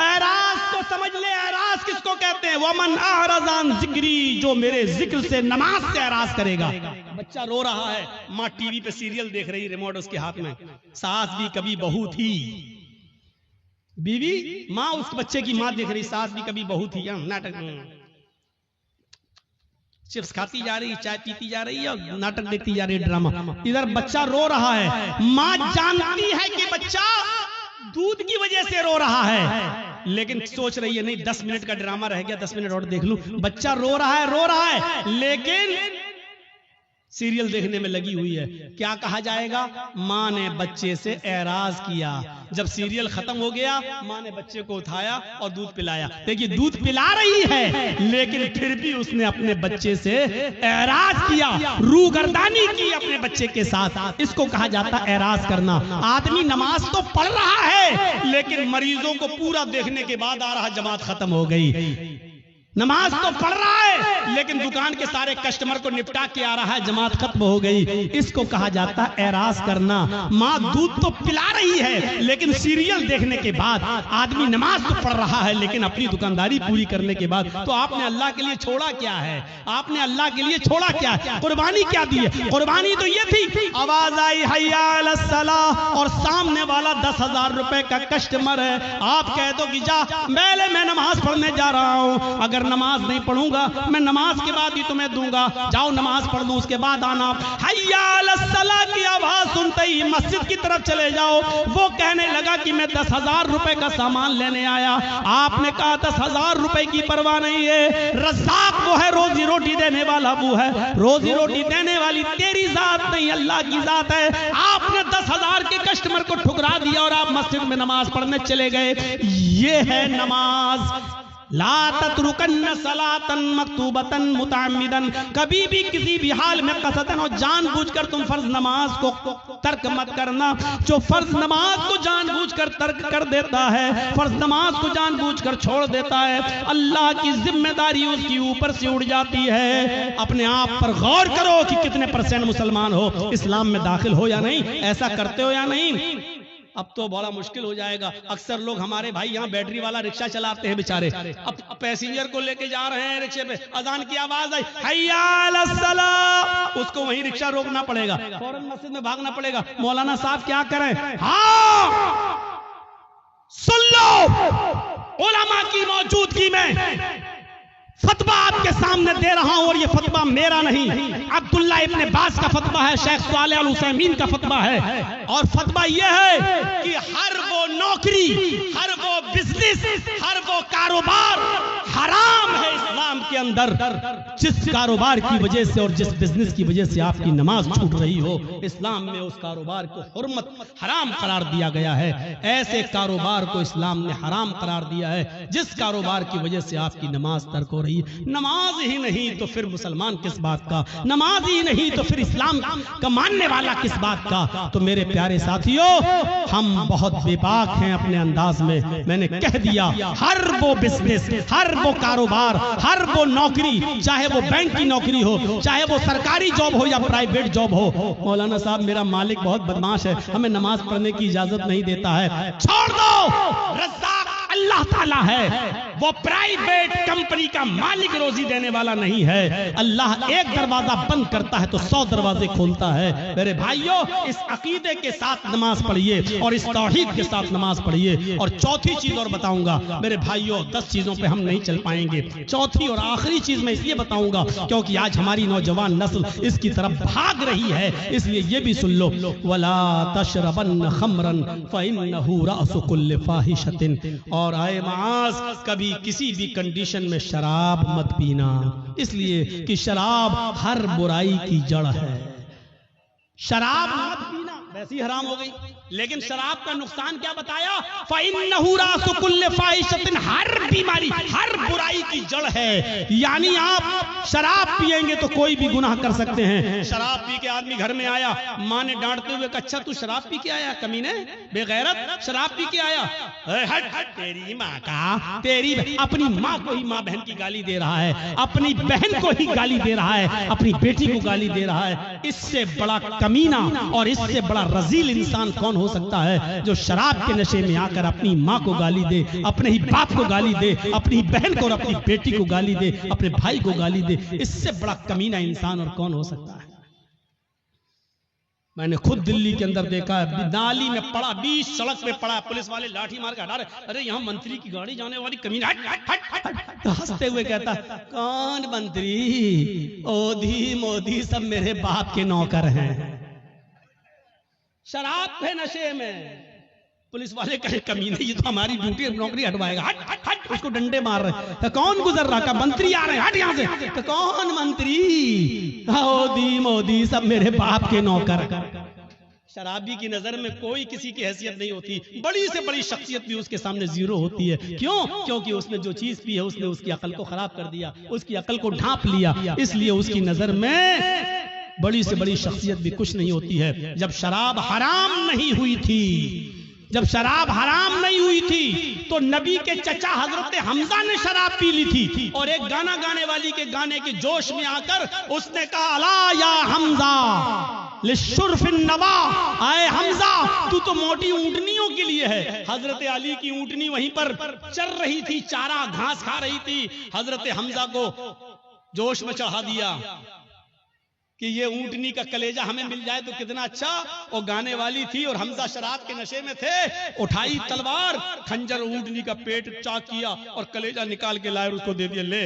एराज तो समझ ले, एराज किसको कहते हैं? वमन आरज़ा अन ज़िक्री, जो मेरे जिक्र से नमाज से एराज करेगा। बच्चा रो रहा है, माँ टीवी पे सीरियल देख रही, रिमोट उसके हाथ में, सास भी कभी बहू थी, बीवी माँ उस बच्चे की माँ देख रही, सास भी कभी बहू थी, नाटक, चिप्स खाती जा रही, चाय पीती जा रही है, नाटक देखती जा रही है, ड्रामा। इधर बच्चा रो रहा है, माँ जानती है कि बच्चा दूध की वजह से रो रहा है, लेकिन सोच रही है नहीं 10 मिनट का ड्रामा रह गया, 10 मिनट और देख लूं। बच्चा रो रहा है लेकिन सीरियल देखने में लगी हुई है। क्या कहा जाएगा? माँ ने बच्चे से एराज किया। जब सीरियल खत्म हो गया, माँ ने बच्चे को उठाया और दूध पिलाया। देखिए दूध पिला रही है लेकिन फिर भी उसने अपने बच्चे से एराज किया, रूगर्दानी की अपने बच्चे के साथ। इसको कहा जाता है एराज करना। आदमी नमाज तो पढ़ रहा है लेकिन मरीजों को पूरा देखने के बाद आ रहा, जमात खत्म हो गई। नमाज तो पढ़ रहा है लेकिन दुकान के सारे कस्टमर को निपटा के आ रहा है, जमात खत्म हो गई। इसको कहा जाता है एराज करना। माँ दूध तो पिला रही है लेकिन सीरियल देखने के बाद आदमी नमाज तो पढ़ रहा है लेकिन अपनी दुकानदारी पूरी करने के बाद, तो आपने अल्लाह के लिए छोड़ा क्या है? आपने अल्लाह के लिए छोड़ा क्या है? कुर्बानी क्या दी है? कुर्बानी तो ये थी, आवाज आई हय्या अला सलाह और सामने वाला 10,000 रुपए का कस्टमर है, आप कह दो कि जा पहले मैं नमाज पढ़ने जा रहा हूं, अगर नमाज नहीं पढ़ूंगा मैं नमाज के बाद ही तुम्हें दूंगा, जाओ नमाज पढ़ लो उसके बाद आना। हय्या अला सलाह की आवाज सुनते ही मस्जिद की तरफ चले जाओ। वो कहने लगा कि मैं 10,000 रुपए का सामान लेने आया। आपने कहा 10,000 रुपए की परवाह नहीं है, रज़्ज़ाक़ वो है, रोजी रोटी देने वाला वो है, रोजी रोटी देने वाली तेरी जात नहीं अल्लाह की जात है। आपने 10,000 के कस्टमर को ठुकरा दिया और आप मस्जिद में नमाज पढ़ने चले गए। ये है नमाज। ला ततरुकन्न सलातन मक्तूबतन मुताम्मिदन, कभी भी किसी भी हाल में कसदन और जानबूझकर तुम फर्ज नमाज को तर्क मत करना। जो फर्ज नमाज को जानबूझकर तर्क कर देता है, फर्ज नमाज को जानबूझकर छोड़ देता है, अल्लाह की जिम्मेदारी उसकी ऊपर से उड़ जाती है। अपने आप पर गौर करो कि कितने % मुसलमान हो, इस्लाम में दाखिल हो या नहीं, ऐसा करते हो या नहीं। अब तो बड़ा मुश्किल हो जाएगा। अक्सर लोग हमारे भाई यहाँ बैटरी वाला रिक्शा चलाते हैं बेचारे, अब पैसेंजर को लेके जा रहे हैं रिक्शे पे, अजान की आवाज आई हय्या अलस सलाह, उसको वहीं रिक्शा रोकना पड़ेगा, फौरन मस्जिद में भागना पड़ेगा। मौलाना साहब क्या करें? हाँ सुन लो, उलमा की मौजूदगी में फतवा आपके सामने दे रहा हूं, और ये फतवा मेरा नहीं, अब्दुल्ला इब्ने बास का फतवा है, शेख सालेह अल उसैमीन का फतवा है। और फतवा यह है कि हर वो नौकरी, हर वो बिजनेस, हर वो कारोबार हराम है इस्लाम के अंदर जिस कारोबार की वजह से और जिस बिजनेस की वजह से आपकी नमाज छूट रही हो। इस्लाम में उस कारोबार को हुर्मत हराम करार दिया गया है। ऐसे कारोबार को इस्लाम ने हराम करार दिया है जिस कारोबार की वजह से आपकी नमाज तर्क हो रही। नमाज ही नहीं तो फिर मुसलमान किस बात का, नमाज ही नहीं तो फिर इस्लाम का मानने वाला किस बात का। तो मेरे प्यारे साथियों, हम बहुत बेबाक हैं अपने अंदाज में। मैंने कह दिया, हर वो बिजनेस, हर वो कारोबार, हर वो नौकरी, चाहे वो बैंक की नौकरी हो, चाहे वो सरकारी जॉब हो या प्राइवेट जॉब हो। मौलाना साहब मेरा मालिक बहुत बदमाश है, हमें नमाज पढ़ने की इजाजत नहीं देता है। छोड़ दो, रज़्ज़ाक़ अल्लाह ताला है, वो प्राइवेट कंपनी का मालिक रोजी देने वाला नहीं है। अल्लाह एक दरवाजा बंद करता है तो 100 दरवाजे खोलता है। मेरे भाइयों, इस अकीदे के साथ नमाज पढ़िए और इस तौहीद के साथ नमाज पढ़िए। और चौथी चीज और बताऊंगा मेरे भाइयों, 10 चीजों पे हम नहीं चल पाएंगे। चौथी और आखिरी चीज मैं इसलिए बताऊंगा क्योंकि आज हमारी नौजवान नस्ल इसकी तरफ भाग रही है, इसलिए ये भी सुन लो। वला तशरबन खमरन फइन्नहु रअसु कुल्लि फाहिशतिन, और आए मास, कभी किसी भी कंडीशन में शराब मत पीना, इसलिए कि शराब हर बुराई की जड़ है। शराब मत पीना वैसी हराम हो गई, लेकिन शराब का नुकसान क्या बताया? फ़इन्नहु रासु कुल्लि फ़ाहिशतिन, हर बीमारी, हर बुराई की जड़ है। यानी आप शराब पिएंगे तो कोई भी गुनाह कर सकते हैं। शराब पी के आदमी घर में आया, माँ ने डांटते हुए कहा, अच्छा तू शराब पी के आया कमीने, बेगैरत, शराब पी के आया। हट हट, तेरी माँ का, तेरी अपनी माँ को ही माँ बहन की गाली दे रहा है, अपनी बहन को ही गाली दे रहा है, अपनी बेटी को गाली दे रहा है। इससे बड़ा कमीना और इससे बड़ा रजील इंसान कौन हो सकता है जो शराब के नशे में आकर अपनी माँ को गाली दे, अपने ही बाप को गाली दे, अपनी बहन को और अपनी बेटी को गाली दे, अपने भाई को गाली दे। इससे बड़ा कमीना इंसान और कौन हो सकता है? मैंने खुद दिल्ली के अंदर देखा है, नाली में पड़ा, बीच सड़क पे पड़ा, पुलिस वाले लाठी मार के हटा रहे, अरे यहाँ मंत्री की गाड़ी जाने वाली कमीना, हट हट हट हट। तो हंसते हुए कहता, कौन मंत्री? ओधी मोदी सब मेरे बाप के नौकर हैं। शराब के नशे में पुलिस वाले कहे, कमीने ये तो हमारी ड्यूटी नौकरी हटवाएगा, हट हट हट। उसको डंडे मार रहे। तो कौन गुजर रहा? का मंत्री आ रहे हैं, हट यहाँ से। तो कौन मंत्री? मोदी मोदी सब मेरे बाप के नौकर। शराबी की नजर में कोई किसी की हैसियत नहीं होती, बड़ी से बड़ी शख्सियत भी उसके सामने जीरो होती है। क्यों? क्योंकि उसने जो चीज पी है उसने उसकी अकल को खराब कर दिया, उसकी अकल को ढांप लिया, इसलिए उसकी नजर में बड़ी से बड़ी शख्सियत भी कुछ नहीं होती है। जब शराब हराम नहीं हुई थी, जब शराब हराम नहीं हुई थी तो नबी के चचा हजरत हमजा ने शराब पी ली थी, और एक गाना गाने वाली के गाने के जोश में आकर उसने कहा, अला या हमजा लिशुर्फिन नवा, आए हमजा तू तो मोटी ऊंटनियों के लिए है। हजरत अली की ऊंटनी वहीं पर चर रही थी, चारा घास खा रही थी। हजरत हमजा को जोश में चढ़ा दिया कि ये ऊंटनी का कलेजा हमें मिल जाए तो कितना अच्छा। वो गाने वाली थी और हमजा शराब के नशे में थे, उठाई तलवार, खंजर ऊंटनी का पेट चाक किया और कलेजा निकाल के लाए और उसको दे दिया, ले।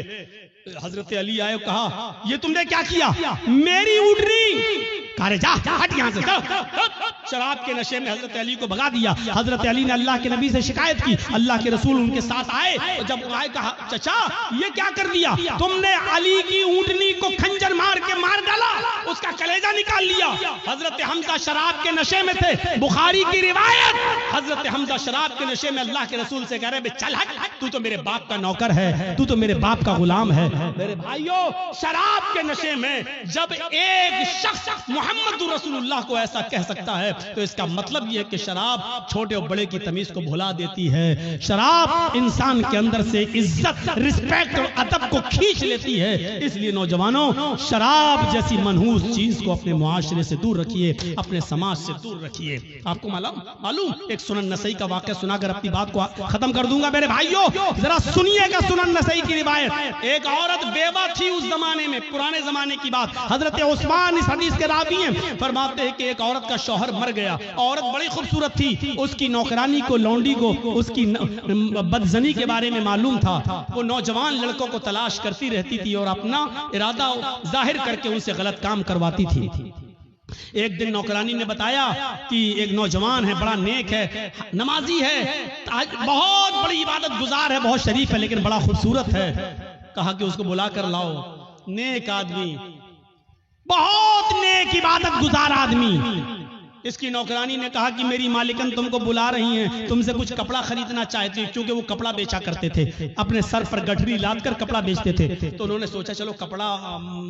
हजरत अली आए, कहा ये तुमने क्या किया? मेरी ऊंटनी। अरे जा हट यहाँ से। शराब के नशे में हजरत अली को भगा दिया। हजरत अली ने अल्लाह के नबी से शिकायत की, अल्लाह के रसूल उनके साथ आए, और जब आए कहा, चचा ये क्या कर दिया तुमने? अली की ऊंटनी को खंजर मार के मार डाला, उसका कलेजा निकाल लिया। हजरत हमजा शराब के नशे में थे, बुखारी की रिवायत। हजरत हमजा शराब के नशे में अल्लाह के रसूल से कह रहे, चल हट तू तो मेरे बाप का नौकर है, तू तो मेरे बाप का गुलाम है। मेरे भाइयों, शराब के नशे में जब एक शख्स मोहम्मद रसूलुल्लाह को ऐसा कह सकता है तो इसका मतलब यह है कि शराब छोटे और बड़े की तमीज को भुला देती है। शराब इंसान के अंदर से इज्जत, रिस्पेक्ट और अदब को खींच लेती है। इसलिए नौजवानों, शराब जैसी मनहूस चीज को अपने मुआशरे से दूर रखिए, अपने समाज से दूर रखिए। आपको मालूम एक सुनन नसई का वाकया सुनाकर अपनी बात को खत्म कर दूंगा। मेरे भाइयों, जरा सुनिएगा सुनन नसई की रिवायत। एक औरत बेवा थी उस जमाने में, पुराने जमाने की बात। हजरत उस्मान इस हदीस के रावी हैं, फरमाते हैं कि एक औरत का शौहर मर गया। औरत बड़ी खूबसूरत थी, उसकी नौकरानी को, लौंडी को उसकी बदजनी के बारे में मालूम था। वो नौजवान लड़कों को तलाश करती रहती थी और अपना इरादा जाहिर करके उनसे गलत काम करवाती थी। एक दिन नौकरानी ने बताया कि एक नौजवान है, बड़ा नेक है, नमाजी है, बहुत बड़ी इबादत गुजार है, बहुत शरीफ है, लेकिन बड़ा खूबसूरत है। कहा कि उसको बुला कर लाओ। नेक आदमी, बहुत नेक इबादत गुजार आदमी। इसकी नौकरानी ने कहा कि मेरी मालिकन तुमको बुला रही हैं, तुमसे कुछ कपड़ा खरीदना चाहती है, क्योंकि वो कपड़ा बेचा करते थे, अपने सर पर गठरी लादकर कपड़ा बेचते थे। तो उन्होंने सोचा चलो कपड़ा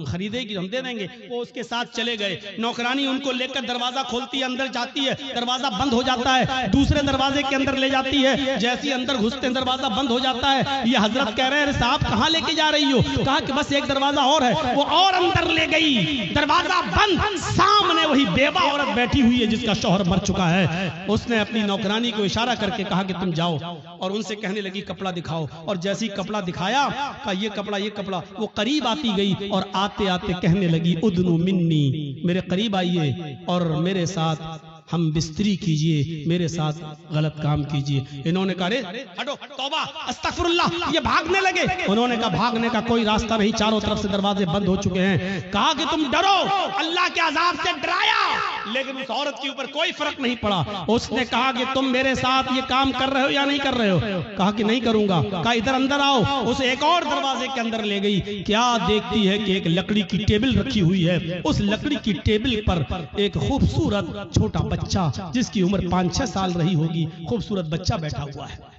खरीदेगी, हम दे देंगे। वो उसके साथ चले गए। नौकरानी उनको लेकर दरवाजा खोलती है, अंदर जाती है, दरवाजा बंद हो जाता है, दूसरे दरवाजे के अंदर ले जाती है। जैसे अंदर घुसते हैं दरवाजा बंद हो जाता है। ये हजरत कह रहे हैं साहब कहाँ लेके जा रही हो? कहा कि बस एक दरवाजा और है। वो और अंदर ले गई, दरवाजा बंद, सामने वही बेवा औरत बैठी हुई है जिसका शौहर मर चुका है। उसने अपनी नौकरानी को इशारा करके कहा कि तुम जाओ, और उनसे कहने लगी कपड़ा दिखाओ। और जैसे ही कपड़ा दिखाया, कहा ये कपड़ा, ये कपड़ा। वो करीब आती गई और आते आते कहने लगी उदनु मिन्नी, मेरे करीब आइए और मेरे साथ हम बिस्तरी कीजिए, मेरे साथ गलत काम कीजिए। इन्होंने कहा रे हटो, तौबा, अस्तगफिरुल्लाह, ये भागने लगे। उन्होंने कहा भागने का कोई रास्ता नहीं, चारों तरफ से दरवाजे बंद हो चुके हैं। कहा कि तुम डरो, अल्लाह के अजाब से डराया, लेकिन उस औरत के ऊपर कोई फर्क नहीं पड़ा। उसने कहा कि तुम मेरे साथ ये काम कर रहे हो या नहीं कर रहे हो? कहा कि नहीं करूंगा। कहा इधर अंदर आओ। उसे एक और दरवाजे के अंदर ले गई। क्या देखती है कि एक लकड़ी की टेबल रखी हुई है। उस लकड़ी की टेबल पर एक खूबसूरत छोटा बच्चा, जिसकी उम्र 5-6 साल रही होगी, खूबसूरत बच्चा बैठा हुआ है।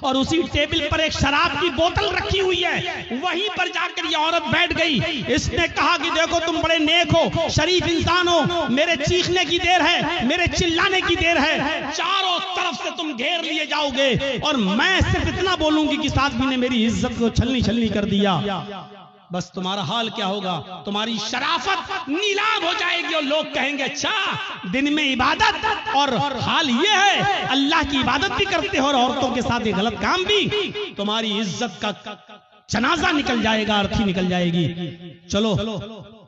और उसी टेबल पर एक शराब की बोतल रखी हुई है। वहीं पर जाकर ये औरत बैठ गई। इसने कहा कि देखो तुम बड़े नेक हो, शरीफ इंसान हो, मेरे चीखने की देर है, मेरे चिल्लाने की देर है, चारों तरफ से तुम घेर लिए जाओगे और मैं सिर्फ इतना बोलूंगी कि साथ भी ने मेरी इज्जत को छलनी छलनी कर दिया। बस तुम्हारा हाल क्या होगा? तुम्हारी शराफत नीलाम हो जाएगी और लोग कहेंगे अच्छा दिन में इबादत और हाल ये है, अल्लाह की इबादत भी करते हो और औरतों के साथ ये गलत काम भी। तुम्हारी इज्जत का जनाजा निकल जाएगा, अर्थी निकल जाएगी। चलो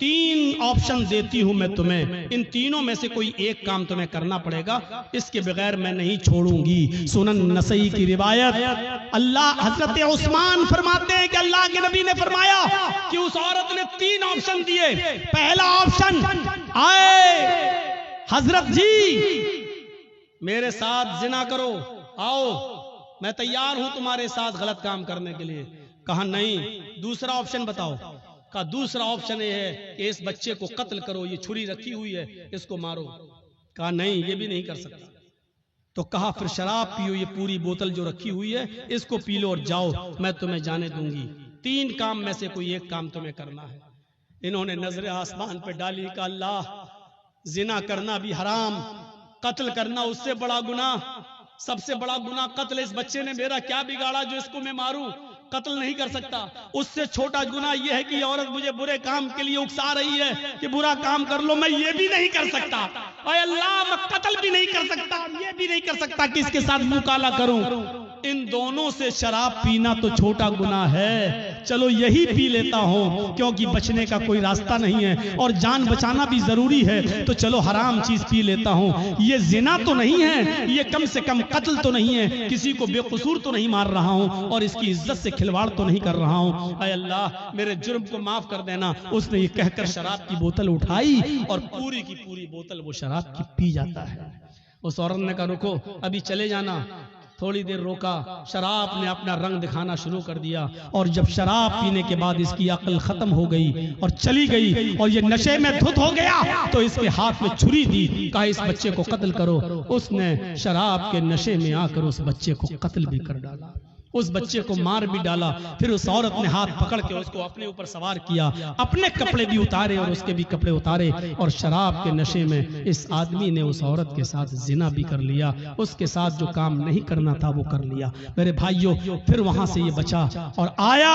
3 ऑप्शन देती हूं मैं तुम्हें, इन तीनों में से कोई एक काम तुम्हें करना पड़ेगा, इसके बगैर मैं नहीं छोड़ूंगी। सुनन नसई की रिवायत। अल्लाह हजरत उस्मान फरमाते हैं कि अल्लाह के नबी ने फरमाया कि उस औरत ने 3 ऑप्शन दिए। पहला ऑप्शन, आए हजरत जी मेरे साथ जिना करो, आओ मैं तैयार हूं तुम्हारे साथ गलत काम करने के लिए। कहा नहीं। दूसरा ऑप्शन बताओ। कहा दूसरा ऑप्शन ये है कि इस बच्चे को कत्ल करो, ये छुरी रखी हुई है, इसको मारो। कहा नहीं, ये भी नहीं कर सकता। तो कहा फिर शराब पियो, ये पूरी बोतल जो रखी हुई है इसको पी लो और जाओ, मैं तुम्हें जाने दूंगी। 3 काम में से कोई एक काम तुम्हें करना है। इन्होंने नजरें आसमान पे डाली। कहा अल्लाह, जिना करना भी हराम, कत्ल करना उससे बड़ा गुनाह, सबसे बड़ा गुनाह कत्ल। इस बच्चे ने मेरा क्या बिगाड़ा जो इसको मैं मारूं? कत्ल नहीं कर सकता। उससे छोटा गुनाह यह है कि औरत मुझे बुरे काम के लिए उकसा रही है कि बुरा काम कर लो, मैं ये भी नहीं कर सकता। और अल्लाह, मैं कत्ल भी नहीं कर सकता, ये भी नहीं कर सकता कि इसके साथ मुंह काला करूं। इन दोनों से शराब पीना तो छोटा गुनाह है, चलो यही पी लेता हूं क्योंकि बचने का कोई रास्ता नहीं है और जान बचाना भी जरूरी है, तो चलो हराम चीज पी लेता हूं। ये जिना तो नहीं है, ये कम से कम कत्ल तो नहीं है, किसी को बेकसूर तो नहीं मार रहा हूं और इसकी इज्जत से खिलवाड़ तो नहीं कर रहा हूं। ऐ अल्लाह, मेरे जुर्म को माफ कर देना। उसने ये कहकर शराब की बोतल उठाई और पूरी की पूरी बोतल वो शराब की पी जाता है। उस औरत ने कहा रुको, अभी चले जाना। थोड़ी देर रोका, शराब ने अपना रंग दिखाना शुरू कर दिया और जब शराब पीने के बाद इसकी अक्ल खत्म हो गई और चली गई और ये नशे में धुत हो गया तो इसके हाथ में छुरी दी। कहा इस बच्चे को कत्ल करो। उसने शराब के नशे में आकर उस बच्चे को कत्ल भी कर डाला। उस बच्चे को मार भी डाला। फिर उस औरत ने हाथ पकड़ के उसको अपने ऊपर सवार किया, अपने कपड़े भी उतारे और उसके भी कपड़े उतारे, और शराब के नशे में इस आदमी ने उस औरत के साथ जिना भी कर लिया। उसके साथ जो काम नहीं करना था वो कर लिया। मेरे भाइयों, फिर वहां से ये बचा और आया,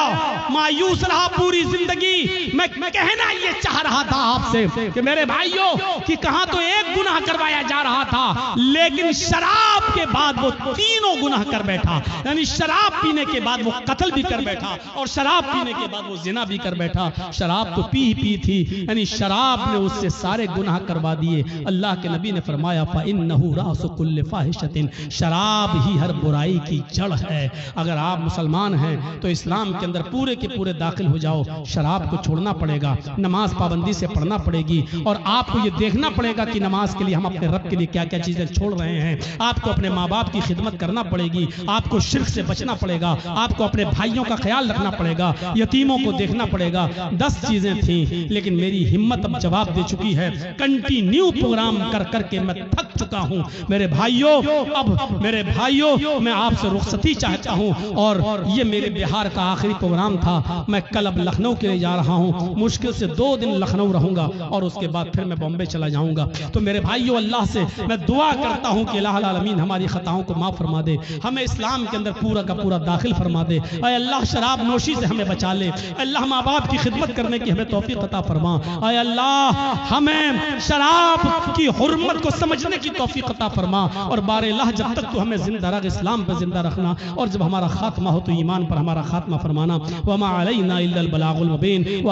मायूस रहा पूरी जिंदगी। मैं कहना ये चाह रहा था आपसे कि मेरे भाइयों कि कहां तो एक गुनाह करवाया जा रहा था, लेकिन शराब के बाद वो तीनों गुनाह कर बैठा। यानी शराब पीने के बाद वो कत्ल भी कर बैठा और शराब पीने के बाद वो जिना भी कर बैठा। शराब तो पी ही पी थी, यानी शराब ने उससे सारे गुनाह करवा दिए। अल्लाह के नबी ने फरमाया फ़इन्नहु रासु कुल्लि फ़ाहिशतिन, शराब ही हर बुराई की जड़ है। अगर आप मुसलमान हैं तो इस्लाम के अंदर पूरे के पूरे दाखिल हो जाओ। शराब को छोड़ना पड़ेगा, नमाज पाबंदी से पढ़ना पड़ेगी, और आपको ये देखना पड़ेगा कि नमाज के लिए हम अपने रब के लिए क्या क्या चीजें छोड़ रहे हैं। आपको अपने माँ बाप की खिदमत करना पड़ेगी, आपको शिर्क से बचना पड़ेगा, आपको अपने भाइयों का ख्याल रखना पड़ेगा, यतीमों को देखना पड़ेगा। 10 चीजें थी, लेकिन मेरी हिम्मत अब जवाब दे चुकी है। कंटिन्यू प्रोग्राम कर करके मैं थक चुका हूं। मेरे भाइयों, अब मेरे भाइयों, मैं आपसे रुखसती चाहता हूं, और ये मेरे बिहार का आखिरी प्रोग्राम था। मैं कल अब लखनऊ के लिए जा रहा हूं। मुश्किल से 2 दिन लखनऊ रहूंगा और उसके बाद फिर मैं बॉम्बे चला जाऊंगा। तो मेरे भाइयों, अल्लाह से मैं दुआ करता हूं कि अल्लाह आलमीन हमारी खताओं को माफ फरमा दे, हमें इस्लाम के अंदर पूरा का पूरा दाखिल फरमा दे। ऐ अल्लाह, शराब नोशी से हमें बचा ले। अल्लाह, माँ बाप की खिदमत करने की हमें तौफीक अता फरमा। ऐ अल्लाह, हमें शराब की हुर्मत को समझने की तौफीक अता फरमा। और बारेलाह, जब तक तू हमें जिंदा रख, इस्लाम पर जिंदा रखना, और जब हमारा खात्मा हो तो ईमान पर हमारा खात्मा फरमाना। वमा अलैना इल्लल बलागुल मुबीन।